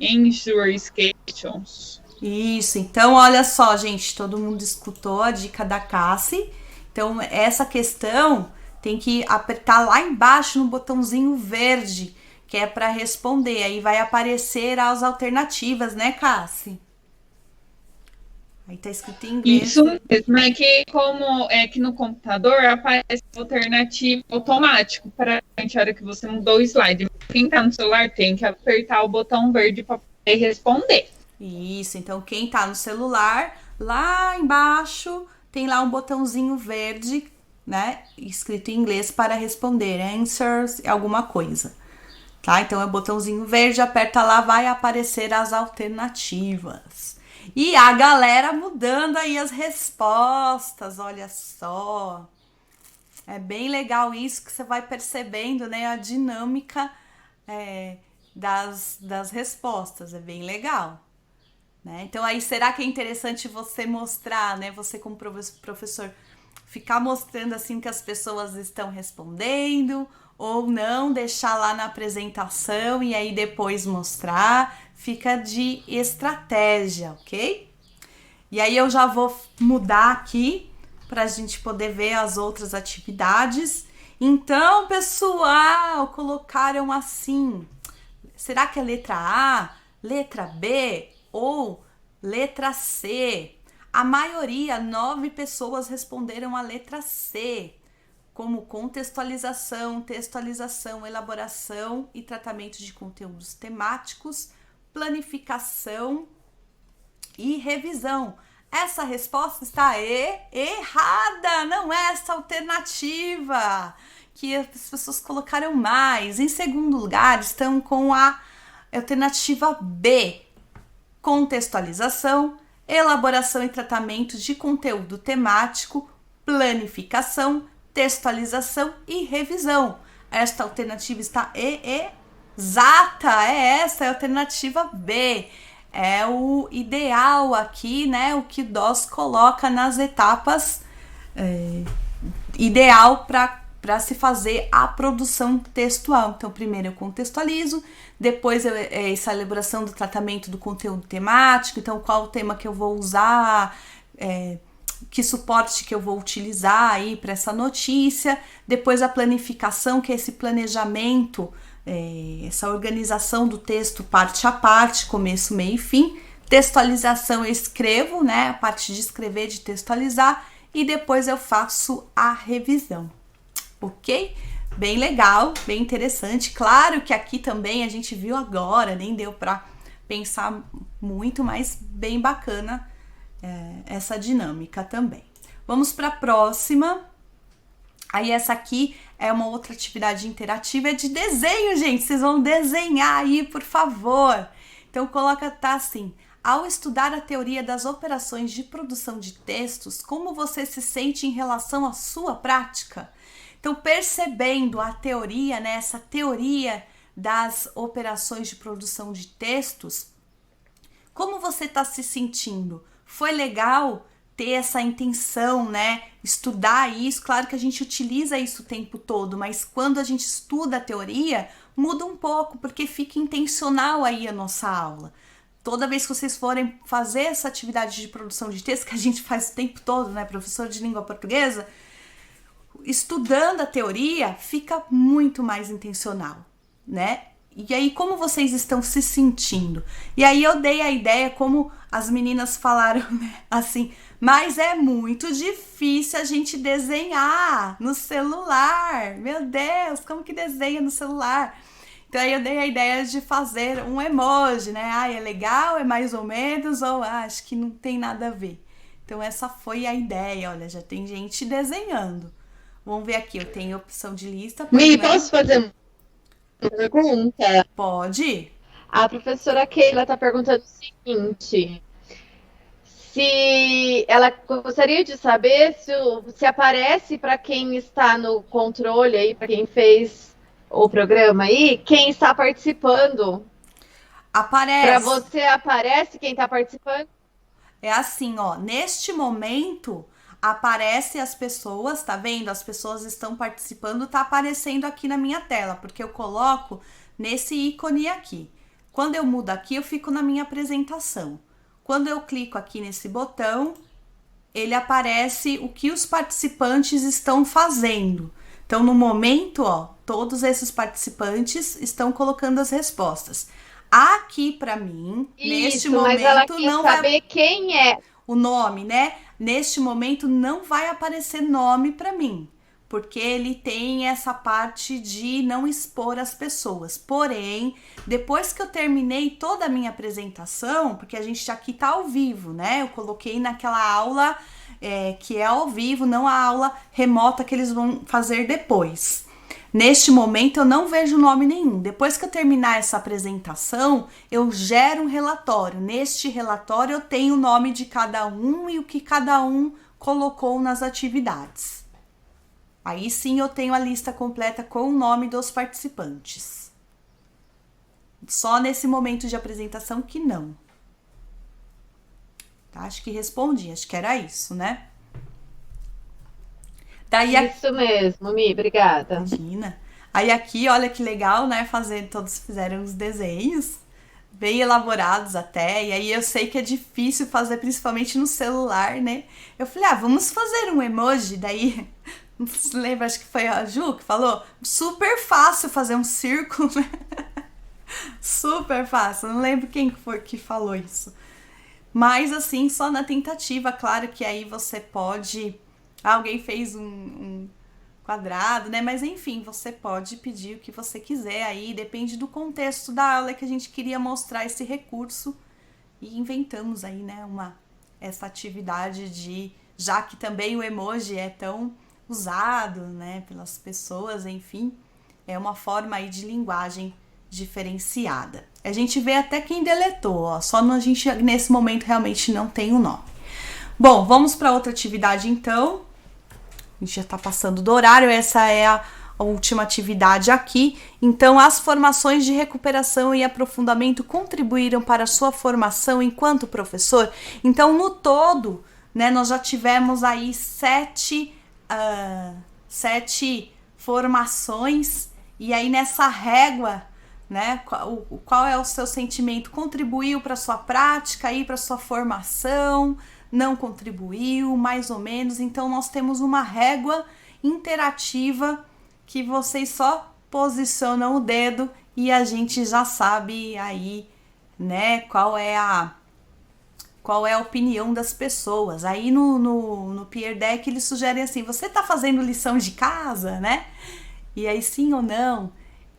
Speaker 2: Answer questions.
Speaker 1: Isso, então olha só, gente, todo mundo escutou a dica da Cassie. Então, essa questão tem que apertar lá embaixo no botãozinho verde, que é para responder. Aí vai aparecer as alternativas, né, Cassie? Aí tá escrito em inglês.
Speaker 2: Isso mesmo, é que como é que no computador aparece alternativa automático para a hora que você mudou o slide. Quem tá no celular tem que apertar o botão verde para poder responder.
Speaker 1: Isso, então quem tá no celular, lá embaixo tem lá um botãozinho verde, né, escrito em inglês para responder, answers, alguma coisa, tá? Então é o botãozinho verde, aperta lá, vai aparecer as alternativas. E a galera mudando aí as respostas, olha só. É bem legal isso, que você vai percebendo, né, a dinâmica das respostas, é bem legal. Né? Então aí será que é interessante você mostrar, né? Você como professor, ficar mostrando assim que as pessoas estão respondendo ou não, deixar lá na apresentação e aí depois mostrar, fica de estratégia, ok? E aí eu já vou mudar aqui para a gente poder ver as outras atividades. Então, pessoal, colocaram assim, será que é letra A, letra B ou letra C? A maioria, 9 pessoas responderam a letra C, como contextualização, textualização, elaboração e tratamento de conteúdos temáticos, planificação e revisão. Essa resposta está errada, não é essa alternativa que as pessoas colocaram mais. Em segundo lugar, estão com a alternativa B, contextualização, elaboração e tratamento de conteúdo temático, planificação, textualização e revisão. Esta alternativa está exata, é essa, é a alternativa B. É o ideal aqui, né? O que Dawes coloca nas etapas ideal para se fazer a produção textual. Então, primeiro eu contextualizo, depois essa elaboração do tratamento do conteúdo temático, então qual o tema que eu vou usar, que suporte que eu vou utilizar aí para essa notícia, depois a planificação, que é esse planejamento, essa organização do texto parte a parte, começo, meio e fim. Textualização eu escrevo, né? A parte de escrever, de textualizar, e depois eu faço a revisão, ok? Bem legal, bem interessante. Claro que aqui também a gente viu agora, nem deu para pensar muito, mas bem bacana essa dinâmica também. Vamos para a próxima. Aí essa aqui é uma outra atividade interativa, é de desenho, gente. Vocês vão desenhar aí, por favor. Então tá assim: ao estudar a teoria das operações de produção de textos, como você se sente em relação à sua prática? Então, percebendo a teoria, né, essa teoria das operações de produção de textos, como você está se sentindo? Foi legal ter essa intenção, né? Estudar isso, claro que a gente utiliza isso o tempo todo, mas quando a gente estuda a teoria, muda um pouco, porque fica intencional aí a nossa aula. Toda vez que vocês forem fazer essa atividade de produção de texto, que a gente faz o tempo todo, né? Professor de língua portuguesa, estudando a teoria, fica muito mais intencional, né? E aí, como vocês estão se sentindo? E aí eu dei a ideia, como as meninas falaram, né? Assim, mas é muito difícil a gente desenhar no celular. Meu Deus, como que desenha no celular? Então aí eu dei a ideia de fazer um emoji, né? Ah, é legal, é mais ou menos, ou acho que não tem nada a ver. Então essa foi a ideia, olha, já tem gente desenhando. Vamos ver aqui, eu tenho opção de lista.
Speaker 3: Mi, posso fazer uma pergunta?
Speaker 1: Pode.
Speaker 3: A professora Keila está perguntando o seguinte: se ela gostaria de saber se aparece para quem está no controle aí, para quem fez o programa aí, quem está participando.
Speaker 1: Aparece.
Speaker 3: Para você aparece quem está participando?
Speaker 1: É assim, ó, neste momento aparece as pessoas, tá vendo? As pessoas estão participando, tá aparecendo aqui na minha tela, porque eu coloco nesse ícone aqui. Quando eu mudo aqui, eu fico na minha apresentação. Quando eu clico aqui nesse botão, ele aparece o que os participantes estão fazendo. Então, no momento, ó, todos esses participantes estão colocando as respostas. Aqui para mim, neste momento,
Speaker 3: mas ela quer
Speaker 1: não
Speaker 3: saber quem é.
Speaker 1: O nome, né? Neste momento não vai aparecer nome para mim, porque ele tem essa parte de não expor as pessoas. Porém, depois que eu terminei toda a minha apresentação, porque a gente aqui tá ao vivo, né? Eu coloquei naquela aula que é ao vivo, não a aula remota que eles vão fazer depois. Neste momento eu não vejo nome nenhum. Depois que eu terminar essa apresentação, eu gero um relatório. Neste relatório eu tenho o nome de cada um e o que cada um colocou nas atividades. Aí sim eu tenho a lista completa com o nome dos participantes. Só nesse momento de apresentação que não. Tá? Acho que respondi, acho que era isso, né? Daí
Speaker 3: Isso mesmo, Mi, obrigada.
Speaker 1: Imagina. Aí aqui, olha que legal, né? Todos fizeram os desenhos, bem elaborados até. E aí eu sei que é difícil fazer, principalmente no celular, né? Eu falei, vamos fazer um emoji. Daí, não se lembra, acho que foi a Ju que falou, super fácil fazer um círculo, né? Super fácil. Não lembro quem foi que falou isso. Mas assim, só na tentativa, claro que aí você pode... Alguém fez um quadrado, né? Mas enfim, você pode pedir o que você quiser aí, depende do contexto da aula que a gente queria mostrar esse recurso e inventamos aí, né, essa atividade já que também o emoji é tão usado, né, pelas pessoas, enfim, é uma forma aí de linguagem diferenciada. A gente vê até quem deletou, ó, só a gente nesse momento realmente não tem o nome. Bom, vamos para outra atividade então. A gente já está passando do horário, essa é a última atividade aqui. Então, as formações de recuperação e aprofundamento contribuíram para a sua formação enquanto professor? Então, no todo, né, nós já tivemos aí 7 formações, e aí nessa régua, né, qual é o seu sentimento? Contribuiu para a sua prática, para a sua formação? Não contribuiu, mais ou menos. Então, nós temos uma régua interativa que vocês só posicionam o dedo e a gente já sabe aí, né, qual é a opinião das pessoas. Aí no Peer Deck eles sugerem assim, você tá fazendo lição de casa, né? E aí sim ou não?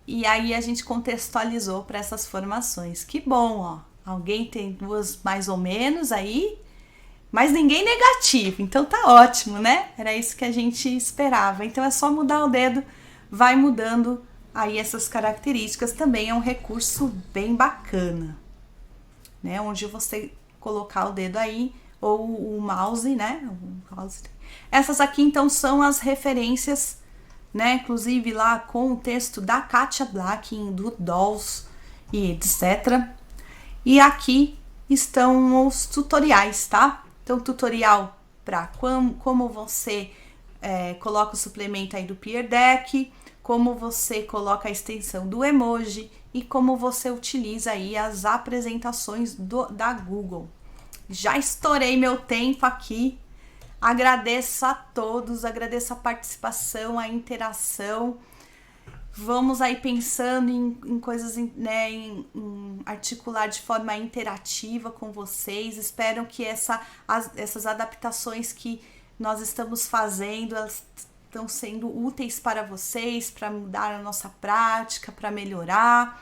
Speaker 1: E aí a gente contextualizou para essas formações. Que bom, ó. Alguém tem 2 mais ou menos aí, mas ninguém negativo. Então tá ótimo, né? Era isso que a gente esperava. Então é só mudar o dedo, vai mudando aí essas características. Também é um recurso bem bacana, né? Onde você colocar o dedo aí, ou o mouse, né? Essas aqui, então, são as referências, né? Inclusive lá com o texto da Katia Black, do Dolls e etc. E aqui estão os tutoriais, tá? Então, tutorial para como você coloca o suplemento aí do Peer Deck, como você coloca a extensão do emoji e como você utiliza aí as apresentações da Google. Já estourei meu tempo aqui. Agradeço a todos, agradeço a participação, a interação. Vamos aí pensando em coisas, né, em articular de forma interativa com vocês. Espero que essas adaptações que nós estamos fazendo, elas estão sendo úteis para vocês, para mudar a nossa prática, para melhorar.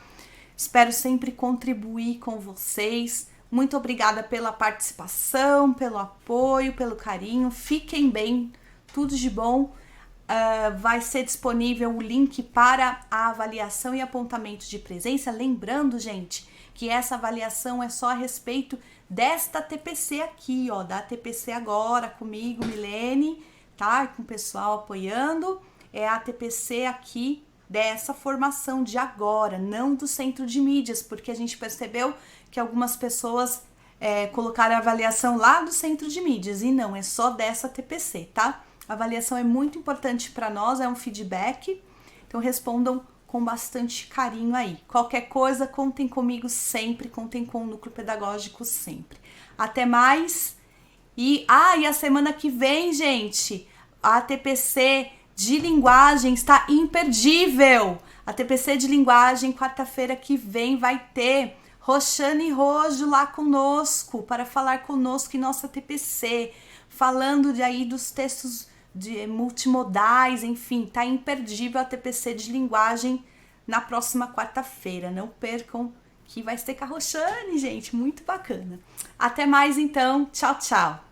Speaker 1: Espero sempre contribuir com vocês. Muito obrigada pela participação, pelo apoio, pelo carinho. Fiquem bem, tudo de bom. Vai ser disponível o link para a avaliação e apontamento de presença. Lembrando, gente, que essa avaliação é só a respeito desta TPC aqui, ó, da TPC agora, comigo, Milene, tá? Com o pessoal apoiando. É a TPC aqui dessa formação de agora, não do centro de mídias, porque a gente percebeu que algumas pessoas colocaram a avaliação lá do centro de mídias, e não, é só dessa TPC, tá? A avaliação é muito importante para nós, é um feedback, então respondam com bastante carinho aí. Qualquer coisa, contem comigo sempre, contem com o Núcleo Pedagógico sempre. Até mais! E a semana que vem, gente, a TPC de linguagem está imperdível! A TPC de linguagem, quarta-feira que vem, vai ter Roxane Rojo lá conosco, para falar conosco em nossa TPC, falando aí dos textos de multimodais, enfim, tá imperdível a TPC de linguagem na próxima quarta-feira. Não percam, que vai ser com a Roxane, gente, muito bacana. Até mais então, tchau, tchau!